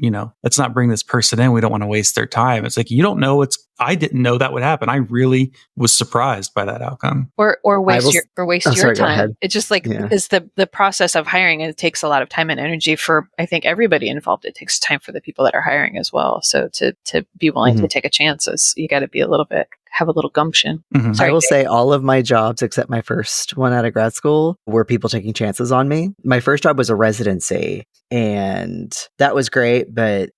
Speaker 1: let's not bring this person in. We don't want to waste their time. It's like, you don't know I didn't know that would happen. I really was surprised by that outcome.
Speaker 3: Or waste your time. It's just because the process of hiring, it takes a lot of time and energy for, I think, everybody involved. It takes time for the people that are hiring as well. So to be willing to take a chance, you got to have a little gumption.
Speaker 2: I will say all of my jobs, except my first one out of grad school, were people taking chances on me. My first job was a residency, and that was great, but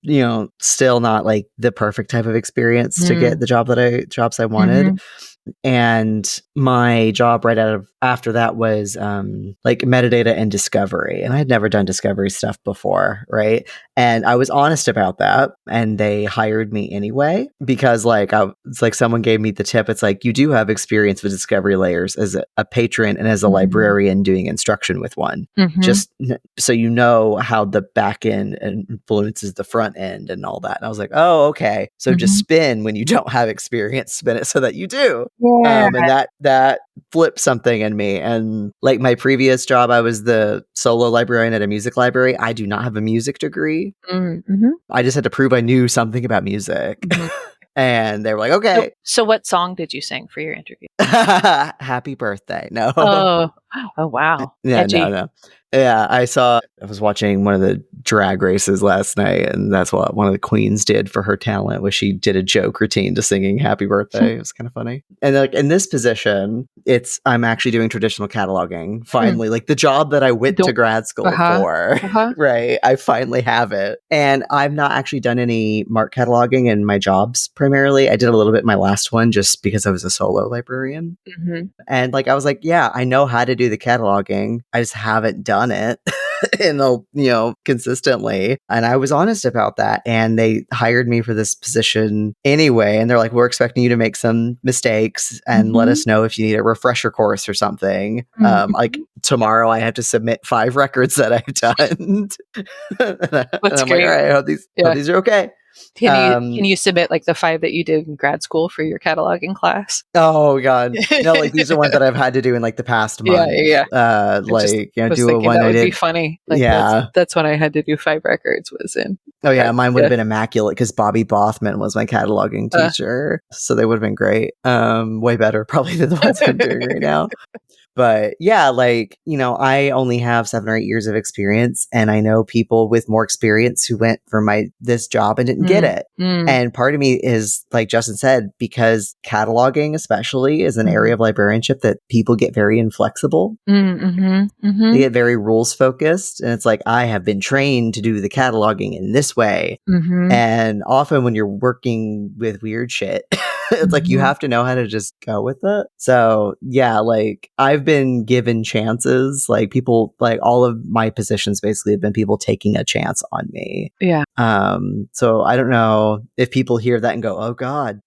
Speaker 2: still not the perfect type of experience to get the jobs I wanted. And my job after that was metadata and discovery. And I had never done discovery stuff before, right? And I was honest about that, and they hired me anyway, because it's someone gave me the tip. It's you do have experience with discovery layers as a patron and as a librarian doing instruction with one, just so you know how the back end influences the front end and all that. And I was like, oh, okay. So just spin when you don't have experience, spin it so that you do. And that flipped something in me. And my previous job, I was the solo librarian at a music library. I do not have a music degree. I just had to prove I knew something about music. And they were like, okay.
Speaker 3: So what song did you sing for your interview?
Speaker 2: Happy birthday. No.
Speaker 3: Oh wow.
Speaker 2: Yeah, no. Yeah, I was watching one of the drag races last night, and that's what one of the queens did for her talent, was she did a joke routine to singing happy birthday. It was kind of funny. And in this position, I'm actually doing traditional cataloging. Finally, the job that I went to grad school for, right? I finally have it. And I've not actually done any MARC cataloging in my jobs primarily. I did a little bit in my last one just because I was a solo librarian. And I was like, yeah, I know how to do the cataloging. I just haven't done it consistently. And I was honest about that. And they hired me for this position anyway. And they're like, we're expecting you to make some mistakes and let us know if you need a refresher course or something. Tomorrow I have to submit 5 records that I've done.
Speaker 3: That's
Speaker 2: and I'm
Speaker 3: great.
Speaker 2: like, all right, I hope these are okay.
Speaker 3: Can you submit like the 5 that you did in grad school for your cataloging class?
Speaker 2: Oh God, no! Like these are ones that I've had to do in like the past month.
Speaker 3: Yeah.
Speaker 2: Like
Speaker 3: was
Speaker 2: do a
Speaker 3: thinking
Speaker 2: one
Speaker 3: that
Speaker 2: I
Speaker 3: would be
Speaker 2: did.
Speaker 3: funny. Like
Speaker 2: Yeah.
Speaker 3: that's when I had to do 5 records was in.
Speaker 2: Oh yeah, mine would have been immaculate because Bobby Bothman was my cataloging teacher, so they would have been great. Way better probably than the ones I'm doing right now. But yeah, like, I only have 7 or 8 years of experience, and I know people with more experience who went for this job and didn't get it. And part of me is, like Justin said, because cataloging especially is an area of librarianship that people get very inflexible. They get very rules focused, and it's like, I have been trained to do the cataloging in this way. And often when you're working with weird shit, it's like you have to know how to just go with it. So yeah, like I've been given chances. Like people, like all of my positions basically have been people taking a chance on me.
Speaker 3: Yeah.
Speaker 2: So I don't know if people hear that and go, "Oh God,"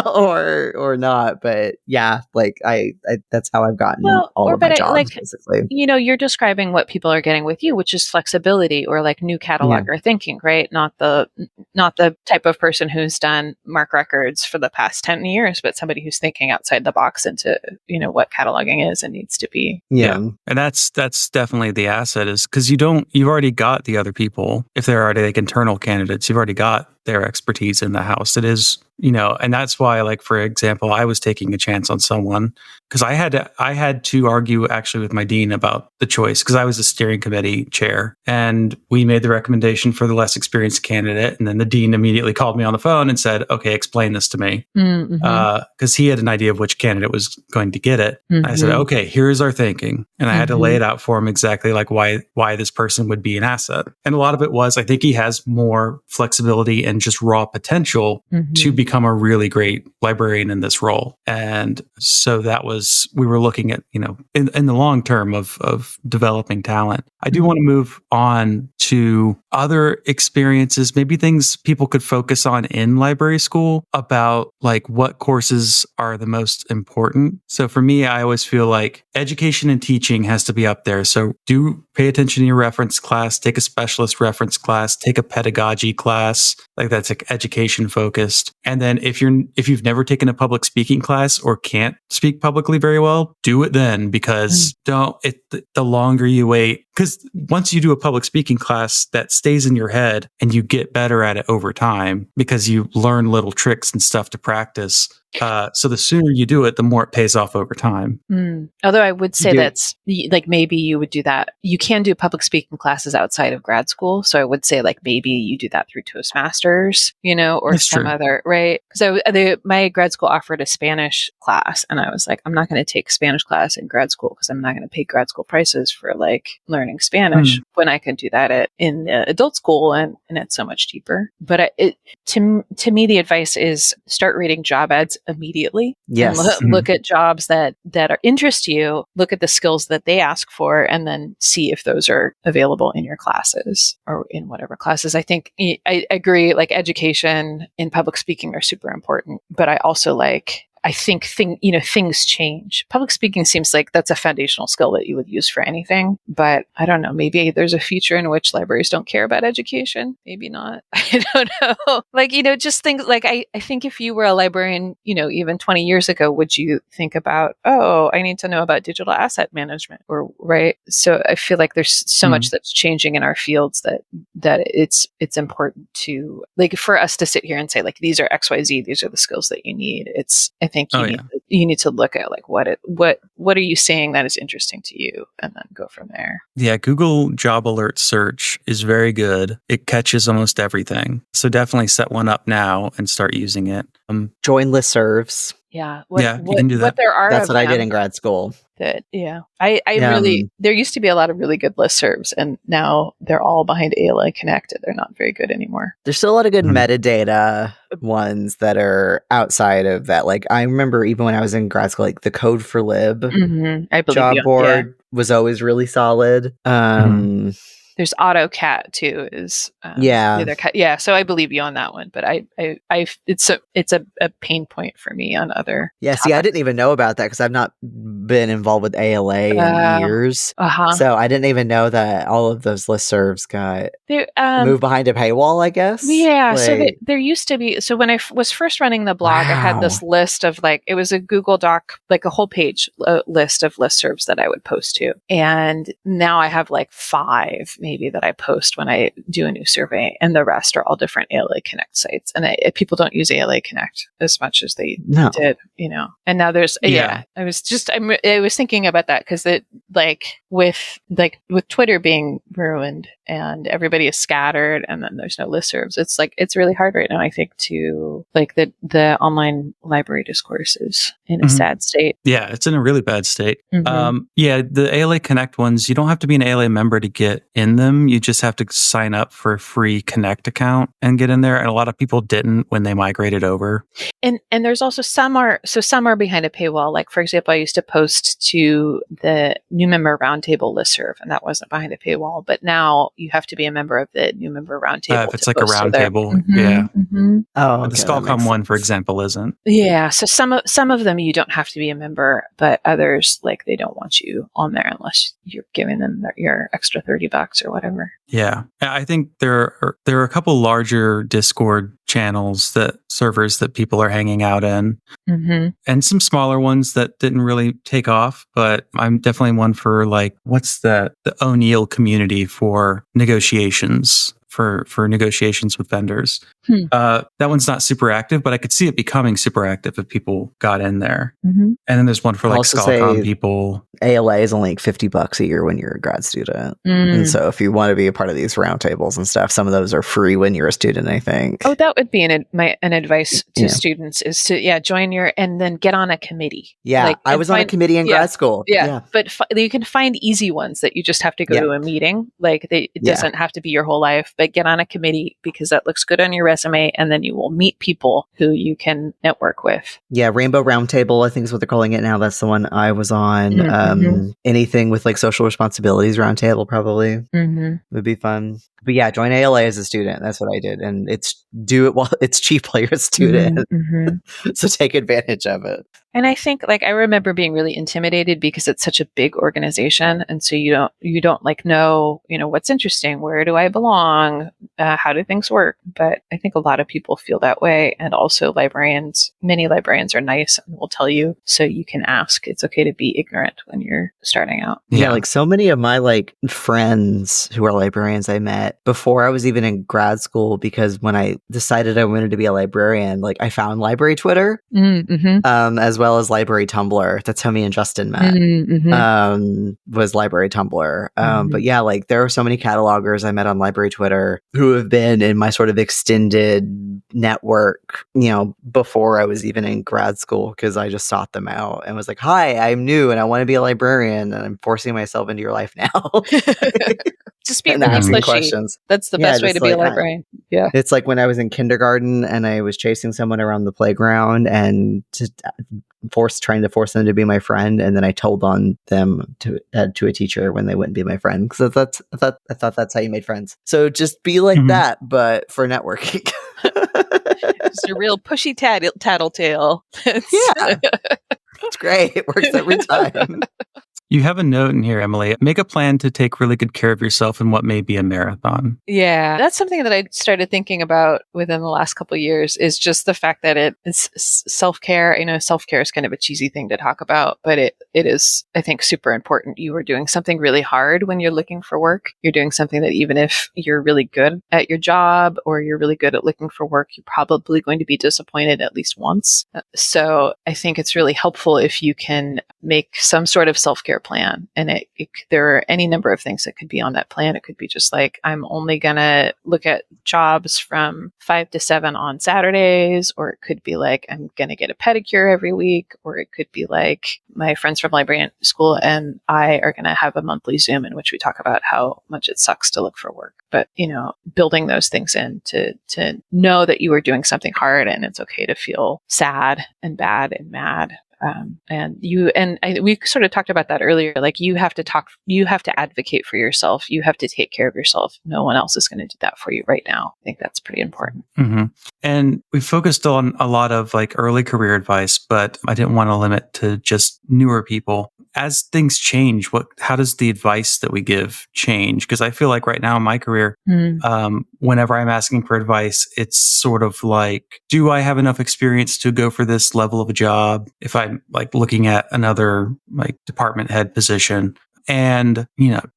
Speaker 2: or not. But yeah, like I that's how I've gotten all of my jobs basically.
Speaker 3: You're describing what people are getting with you, which is flexibility or like new cataloger thinking, right? Not the type of person who's done mark records for the past 10 years, but somebody who's thinking outside the box into, what cataloging is and needs to be.
Speaker 1: Yeah. And that's definitely the asset, is because you've already got the other people. If they're already like internal candidates, you've already got their expertise in the house. It is, and that's why, like, for example, I was taking a chance on someone because I had to argue actually with my dean about the choice, because I was a steering committee chair, and we made the recommendation for the less experienced candidate. And then the dean immediately called me on the phone and said, "Okay, explain this to me." Because he had an idea of which candidate was going to get it. I said, "Okay, here's our thinking." And I had to lay it out for him exactly like why this person would be an asset. And a lot of it was, I think he has more flexibility and just raw potential to become a really great librarian in this role. And so we were looking at, in the long term of developing talent. I do want to move on to other experiences, maybe things people could focus on in library school about like what courses are the most important. So for me, I always feel like education and teaching has to be up there. So do pay attention to your reference class, take a specialist reference class, take a pedagogy class, like that's like education focused. And then if you've never taken a public speaking class or can't speak publicly very well, do it then, because the longer you wait, because once you do a public speaking class, that stays in your head and you get better at it over time because you learn little tricks and stuff to practice. So the sooner you do it, the more it pays off over time.
Speaker 3: Although I would say that's like, maybe you would do that. You can do public speaking classes outside of grad school. So I would say like maybe you do that through Toastmasters, or that's some other, right? Because my grad school offered a Spanish class, and I was like, I'm not going to take a Spanish class in grad school because I'm not going to pay grad school prices for like learning Spanish when I can do that in adult school, and it's so much cheaper. But to me, the advice is start reading job ads immediately.
Speaker 2: Yes.
Speaker 3: And look at jobs that interest you, look at the skills that they ask for, and then see if those are available in your classes or in whatever classes. I think I agree, like education and public speaking are super important, but I also I think things change. Public speaking seems like that's a foundational skill that you would use for anything, but I don't know, maybe there's a future in which libraries don't care about education. Maybe not. I don't know. Like, just things like, I think if you were a librarian, even 20 years ago, would you think about, oh, I need to know about digital asset management, or right? So I feel like there's so much that's changing in our fields that it's important to, like, for us to sit here and say, like, these are XYZ, these are the skills that you need. I think you need to look at like what are you saying that is interesting to you, and then go from there.
Speaker 1: Yeah, Google Job Alert Search is very good. It catches almost everything. So definitely set one up now and start using it.
Speaker 2: Join listservs.
Speaker 3: Yeah.
Speaker 1: You can do that.
Speaker 2: That's what I did in grad school.
Speaker 3: Good. Yeah. I really, there used to be a lot of really good listservs, and now they're all behind ALA Connect. They're not very good anymore.
Speaker 2: There's still a lot of good metadata ones that are outside of that. Like I remember even when I was in grad school, like the Code for Lib
Speaker 3: I believe
Speaker 2: job board was always really solid.
Speaker 3: there's AutoCAT too. Is
Speaker 2: Yeah.
Speaker 3: yeah. So I believe you on that one, but it's a pain point for me on other.
Speaker 2: Yeah. See, I didn't even know about that because I've not been involved with ALA in years. So I didn't even know that all of those listservs got moved behind a paywall, I guess.
Speaker 3: Yeah. So there used to be. So when I was first running the blog, I had this list of like, it was a Google Doc, like a whole page list of listservs that I would post to. And now I have like 5 maybe that I post when I do a new survey, and the rest are all different ALA Connect sites. And people don't use ALA Connect as much as they did, you know. And now there's I was thinking about that because it with Twitter being ruined and everybody is scattered and then there's no listservs. It's really hard right now, I think, to like the online library discourse is in a sad state.
Speaker 1: Yeah, it's in a really bad state. The ALA Connect ones, you don't have to be an ALA member to get in them. You just have to sign up for a free Connect account and get in there. And a lot of people didn't when they migrated over.
Speaker 3: And there's also some are behind a paywall. Like, for example, I used to post to the new member roundtable listserv, and that wasn't behind a paywall. But now you have to be a member of the new member roundtable.
Speaker 1: If it's like a roundtable, Oh, okay, the Skullcom one, for example, isn't.
Speaker 3: Yeah, so some of them you don't have to be a member, but others, like, they don't want you on there unless you're giving them your extra $30 or whatever.
Speaker 1: Yeah, I think there are a couple larger Discord channels, servers that people are hanging out in, and some smaller ones that didn't really take off. But I'm definitely one for like, what's the O'Neill community for negotiations. For negotiations with vendors. That one's not super active, but I could see it becoming super active if people got in there. And then there's one for like Skullcom people.
Speaker 2: ALA is only like $50 a year when you're a grad student. And so if you want to be a part of these roundtables and stuff, some of those are free when you're a student, I think.
Speaker 3: Oh, that would be an advice to students is to, join and then get on a committee.
Speaker 2: Yeah, I was on a committee in grad school.
Speaker 3: Yeah. But you can find easy ones that you just have to go to a meeting. Like it doesn't have to be your whole life, but get on a committee because that looks good on your resume, and then you will meet people who you can network with.
Speaker 2: Yeah, Rainbow Roundtable, I think is what they're calling it now. That's the one I was on. Anything with like social responsibilities roundtable probably would be fun. But yeah, join ALA as a student. That's what I did, and do it while it's cheap while you're a student. So take advantage of it.
Speaker 3: And I think, like, I remember being really intimidated because it's such a big organization, and so you don't like know, what's interesting, where do I belong, how do things work? But I think a lot of people feel that way, and also many librarians are nice and will tell you, so you can ask. It's okay to be ignorant when you're starting out.
Speaker 2: Yeah, like so many of my like friends who are librarians I met before I was even in grad school, because when I decided I wanted to be a librarian, like I found library Twitter, as well as library Tumblr. That's how me and Justin met. Was library Tumblr. But yeah, like there are so many catalogers I met on library Twitter who have been in my sort of extended network, before I was even in grad school, because I just sought them out and was like, hi, I'm new and I want to be a librarian, and I'm forcing myself into your life now.
Speaker 3: Just be asking questions. That's the best way to be a librarian. Yeah.
Speaker 2: It's like when I was in kindergarten and I was chasing someone around the playground and trying to force them to be my friend, and then I told on them to a teacher when they wouldn't be my friend, because I thought that's how you made friends. So just be like that, but for networking.
Speaker 3: Just a real pushy tattletale.
Speaker 2: Yeah, it's great. It works every time.
Speaker 1: You have a note in here, Emily. Make a plan to take really good care of yourself in what may be a marathon.
Speaker 3: Yeah, that's something that I started thinking about within the last couple of years, is just the fact that it's self-care. Self-care is kind of a cheesy thing to talk about, but it is, I think, super important. You are doing something really hard when you're looking for work. You're doing something that even if you're really good at your job or you're really good at looking for work, you're probably going to be disappointed at least once. So I think it's really helpful if you can make some sort of self-care plan. And there are any number of things that could be on that plan. It could be just like, I'm only going to look at jobs from 5 to 7 on Saturdays, or it could be like, I'm going to get a pedicure every week, or it could be like, my friends from librarian school and I are going to have a monthly Zoom in which we talk about how much it sucks to look for work. But, building those things in to know that you are doing something hard and it's okay to feel sad and bad and mad. We sort of talked about that earlier. Like you have to advocate for yourself. You have to take care of yourself. No one else is going to do that for you right now. I think that's pretty important.
Speaker 1: Mm-hmm. And we focused on a lot of like early career advice, but I didn't want to limit to just newer people. As things change, how does the advice that we give change? Because I feel like right now in my career, whenever I'm asking for advice, it's sort of like, do I have enough experience to go for this level of a job? If I'm like looking at another like department head position. And,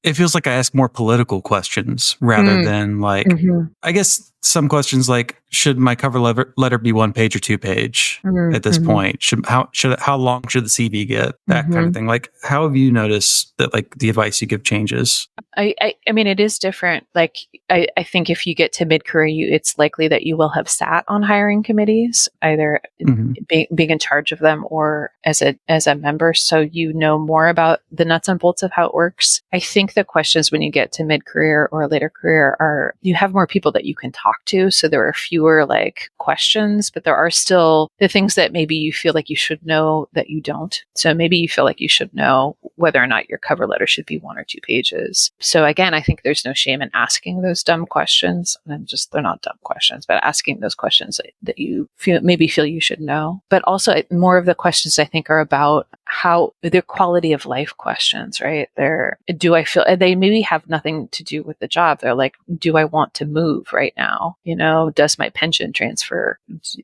Speaker 1: it feels like I ask more political questions rather than like, I guess some questions like, should my cover letter be 1 page or 2 page at this point? How long should the CV get? That kind of thing. Like, how have you noticed that like the advice you give changes?
Speaker 3: I mean, it is different. Like, I think if you get to mid-career, it's likely that you will have sat on hiring committees, either being in charge of them or as a member. So you know more about the nuts and bolts of how it works. I think the questions when you get to mid-career or later career are, you have more people that you can talk to. So there are fewer like questions, but there are still the things that maybe you feel like you should know that you don't. So maybe you feel like you should know whether or not your cover letter should be 1 or 2 pages. So again, I think there's no shame in asking those dumb questions. And they're not dumb questions, but asking those questions that you feel you should know. But also more of the questions I think are about how their quality of life questions, right? They maybe have nothing to do with the job. They're like, do I want to move right now? Does my pension transfer?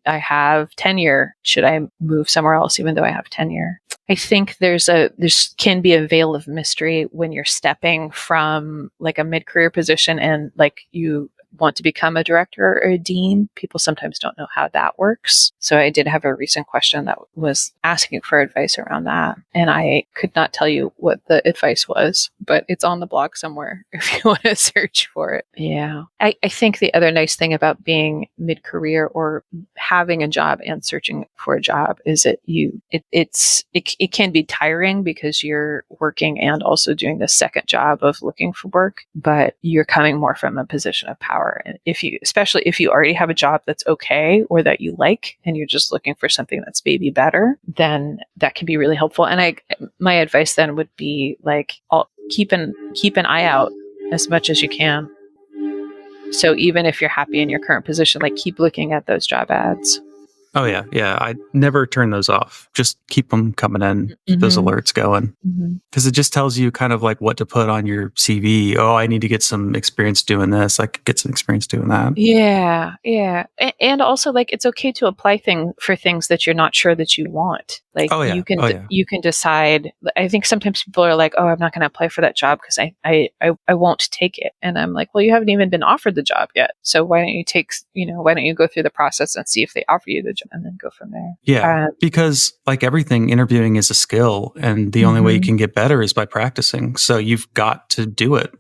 Speaker 3: I have tenure. Should I move somewhere else even though I have tenure? I think there can be a veil of mystery when you're stepping from like a mid-career position and like you want to become a director or a dean. People sometimes don't know how that works. So I did have a recent question that was asking for advice around that. And I could not tell you what the advice was, but it's on the blog somewhere if you want to search for it. Yeah. I think the other nice thing about being mid-career or having a job and searching for a job is that it can be tiring because you're working and also doing the second job of looking for work, but you're coming more from a position of power. And especially if you already have a job that's okay or that you like, and you're just looking for something that's maybe better, then that can be really helpful. And my advice then would be like, keep an eye out as much as you can. So even if you're happy in your current position, like keep looking at those job ads.
Speaker 1: Oh, yeah. Yeah. I never turn those off. Just keep them coming in, keep those alerts going. Because it just tells you kind of like what to put on your CV. Oh, I need to get some experience doing this. I could get some experience doing that.
Speaker 3: Yeah. Yeah. And also like it's okay to apply for things that you're not sure that you want. Like you can decide. I think sometimes people are like, oh, I'm not going to apply for that job because I won't take it. And I'm like, well, you haven't even been offered the job yet. So why don't you go through the process and see if they offer you the job and then go from there?
Speaker 1: Yeah. Because like everything, interviewing is a skill, and the only way you can get better is by practicing. So you've got to do it.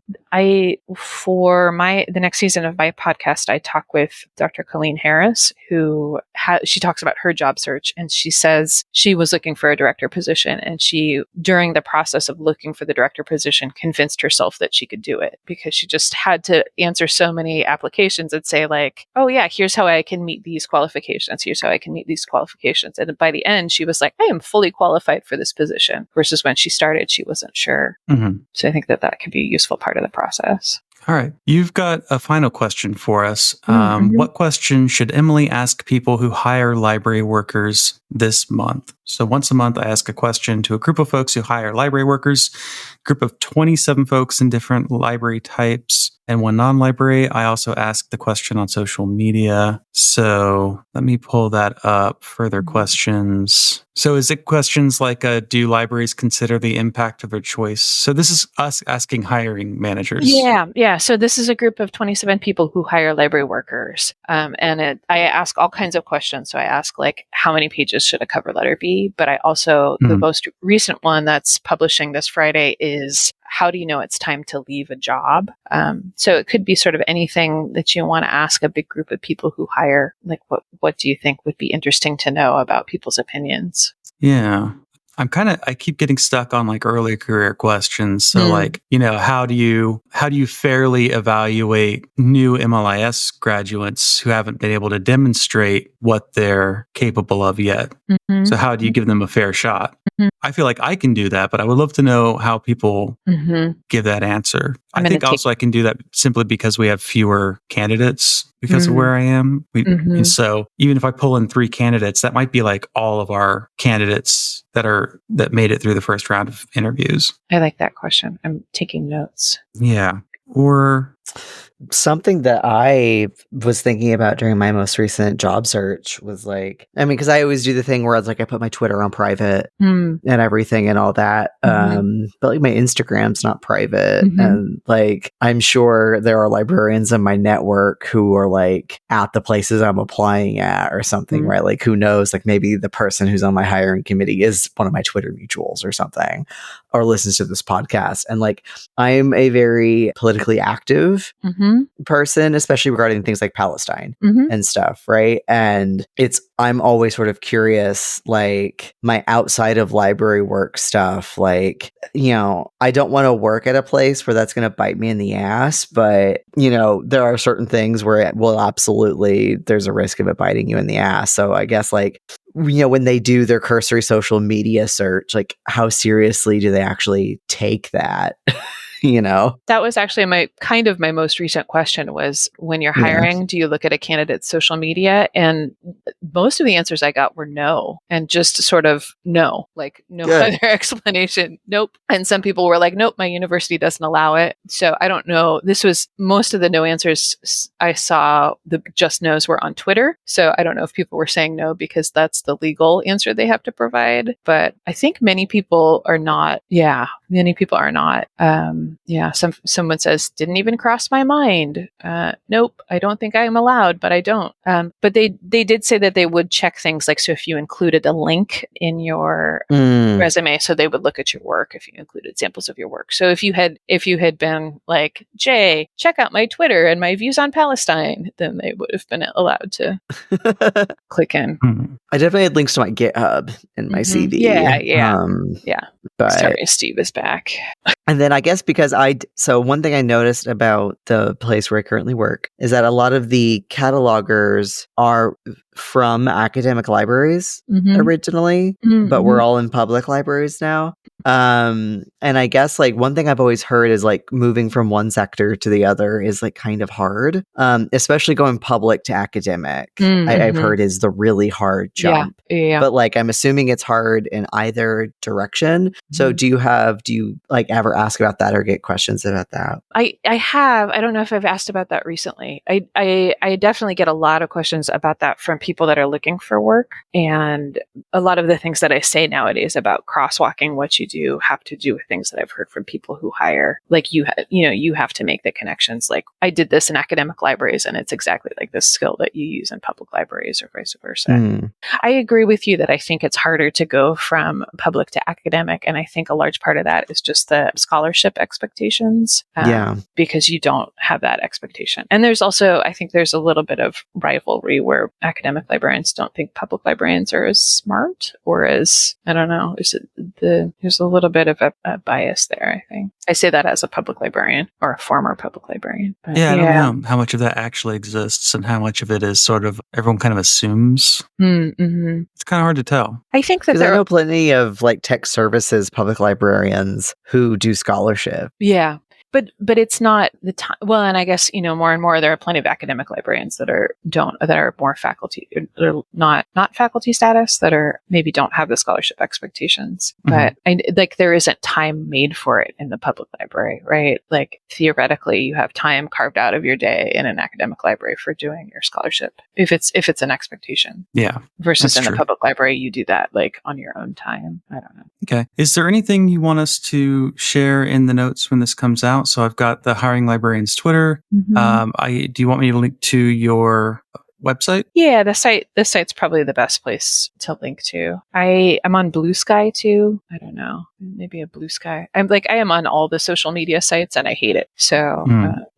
Speaker 3: For the next season of my podcast, I talk with Dr. Colleen Harris, who she talks about her job search, and she says she was looking for a director position, and she, during the process of looking for the director position, convinced herself that she could do it because she just had to answer so many applications and say like, oh yeah, here's how I can meet these qualifications. Here's how I can meet these qualifications. And by the end, she was like, I am fully qualified for this position, versus when she started, she wasn't sure. So I think that could be a useful part of the process.
Speaker 1: All right. You've got a final question for us. What question should Emily ask people who hire library workers this month? So once a month, I ask a question to a group of folks who hire library workers, a group of 27 folks in different library types, and one non-library. I also ask the question on social media. So let me pull that up. Further questions. So is it questions like, do libraries consider the impact of their choice? So this is us asking hiring managers.
Speaker 3: Yeah. So this is a group of 27 people who hire library workers. I ask all kinds of questions. So I ask like, how many pages should a cover letter be? But I also, the most recent one that's publishing this Friday is, how do you know it's time to leave a job? So it could be sort of anything that you want to ask a big group of people who hire. Like, what do you think would be interesting to know about people's opinions?
Speaker 1: Yeah. I keep getting stuck on like early career questions. So like, how do you fairly evaluate new MLIS graduates who haven't been able to demonstrate what they're capable of yet? So how do you give them a fair shot? I feel like I can do that, but I would love to know how people give that answer. I think also I can do that simply because we have fewer candidates because of where I am. And so even if I pull in 3 candidates, that might be like all of our candidates that made it through the first round of interviews.
Speaker 3: I like that question. I'm taking notes.
Speaker 1: Yeah. Or
Speaker 2: something that I was thinking about during my most recent job search was like, I mean, because I always do the thing where I was like, I put my Twitter on private and everything and all that. But like my Instagram's not private. And like, I'm sure there are librarians in my network who are like at the places I'm applying at or something, right? Like, who knows? Like maybe the person who's on my hiring committee is one of my Twitter mutuals or something, or listens to this podcast. And like, I'm a very politically active person, especially regarding things like Palestine and stuff, right? And I'm always sort of curious, like my outside of library work stuff, like, I don't want to work at a place where that's going to bite me in the ass, but, there are certain things where it will absolutely, there's a risk of it biting you in the ass. So I guess like, when they do their cursory social media search, like how seriously do they actually take that?
Speaker 3: That was actually my most recent question was, when you're hiring, do you look at a candidate's social media? And most of the answers I got were no, and just sort of no, like no other explanation. Nope. And some people were like, nope, my university doesn't allow it. So I don't know. This was most of the no answers I saw, the just no's were on Twitter. So I don't know if people were saying no because that's the legal answer they have to provide. But I think many people are not. Yeah, many people are not. Someone says, didn't even cross my mind. Nope, I don't think I'm allowed, but I don't. But they did say that they would check things like, so if you included a link in your resume, so they would look at your work if you included samples of your work. So if you had been like, Jay, check out my Twitter and my views on Palestine, then they would have been allowed to click in.
Speaker 2: I definitely had links to my GitHub in my CV.
Speaker 3: Yeah.
Speaker 2: But
Speaker 3: sorry, Steve is back.
Speaker 2: And then I guess because so one thing I noticed about the place where I currently work is that a lot of the catalogers are from academic libraries originally, but we're all in public libraries now. And I guess like one thing I've always heard is like moving from one sector to the other is like kind of hard, especially going public to academic. I've heard is the really hard jump.
Speaker 3: Yeah.
Speaker 2: But like I'm assuming it's hard in either direction. So do you like ever ask about that or get questions about that?
Speaker 3: I have. I don't know if I've asked about that recently. I definitely get a lot of questions about that from people that are looking for work. And a lot of the things that I say nowadays about crosswalking what you do have to do with things that I've heard from people who hire. Like you have to make the connections. Like I did this in academic libraries and it's exactly like this skill that you use in public libraries or vice versa. I agree with you that I think it's harder to go from public to academic. And I think a large part of that is just the scholarship expectations. Because you don't have that expectation. And there's also, I think there's a little bit of rivalry where academic librarians don't think public librarians are as smart or as, I don't know, there's a little bit of a bias there, I think. I say that as a public librarian or a former public librarian. But
Speaker 1: I don't know how much of that actually exists and how much of it is sort of, everyone kind of assumes. It's kind of hard to tell.
Speaker 3: I think that
Speaker 2: I know plenty of like tech services public librarians who do scholarship.
Speaker 3: Yeah. But it's not the time. Well, and I guess, more and more, there are plenty of academic librarians that are more faculty, that are not faculty status, that are maybe don't have the scholarship expectations. But there isn't time made for it in the public library, right? Like theoretically, you have time carved out of your day in an academic library for doing your scholarship, if it's an expectation.
Speaker 1: Yeah.
Speaker 3: Versus in the public library, you do that like on your own time. I don't know.
Speaker 1: Okay. Is there anything you want us to share in the notes when this comes out? So I've got the Hiring Librarians Twitter. Do you want me to link to your website?
Speaker 3: Yeah, the site's probably the best place to link to. I'm on Blue Sky too. I don't know, maybe a Blue Sky. I am on all the social media sites and I hate it. So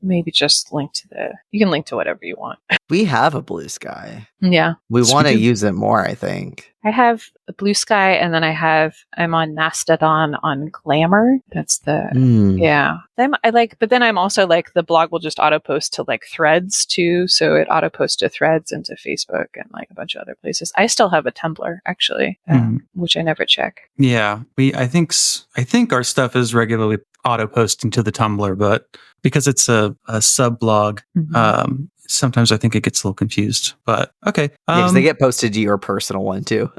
Speaker 3: maybe just you can link to whatever you want.
Speaker 2: We have a Blue Sky.
Speaker 3: Yeah.
Speaker 2: We
Speaker 1: Yes, we
Speaker 2: want to
Speaker 1: do.
Speaker 2: use it more, I think.
Speaker 3: I have a Blue Sky, and then I'm on Mastodon on Glamour. That's yeah. But then I'm also like, the blog will just auto post to like Threads too. So it auto posts to Threads and to Facebook and like a bunch of other places. I still have a Tumblr actually, which I never check.
Speaker 1: Yeah, I think our stuff is regularly auto posting to the Tumblr, but because it's a sub blog, sometimes I think it gets a little confused. But okay,
Speaker 2: Because they get posted to your personal one too.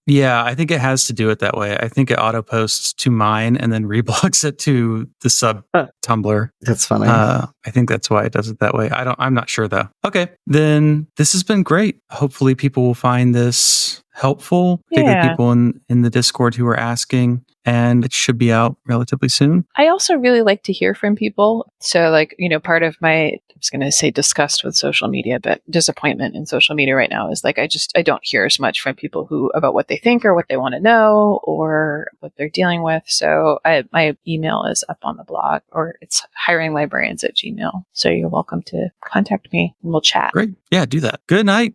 Speaker 1: Yeah, I think it has to do it that way. I think it auto posts to mine and then reblogs it to the sub Tumblr.
Speaker 2: That's funny.
Speaker 1: I think that's why it does it that way. I'm not sure though. Okay, then this has been great. Hopefully people will find this helpful, particularly people in the Discord who are asking, and it should be out relatively soon.
Speaker 3: I also really like to hear from people. So like, part of my, I was going to say disgust with social media, but disappointment in social media right now is like, I don't hear as much from people about what they think or what they want to know or what they're dealing with. So my email is up on the blog, or it's hiringlibrarians@gmail.com. So you're welcome to contact me and we'll chat.
Speaker 1: Great. Yeah, do that. Good night.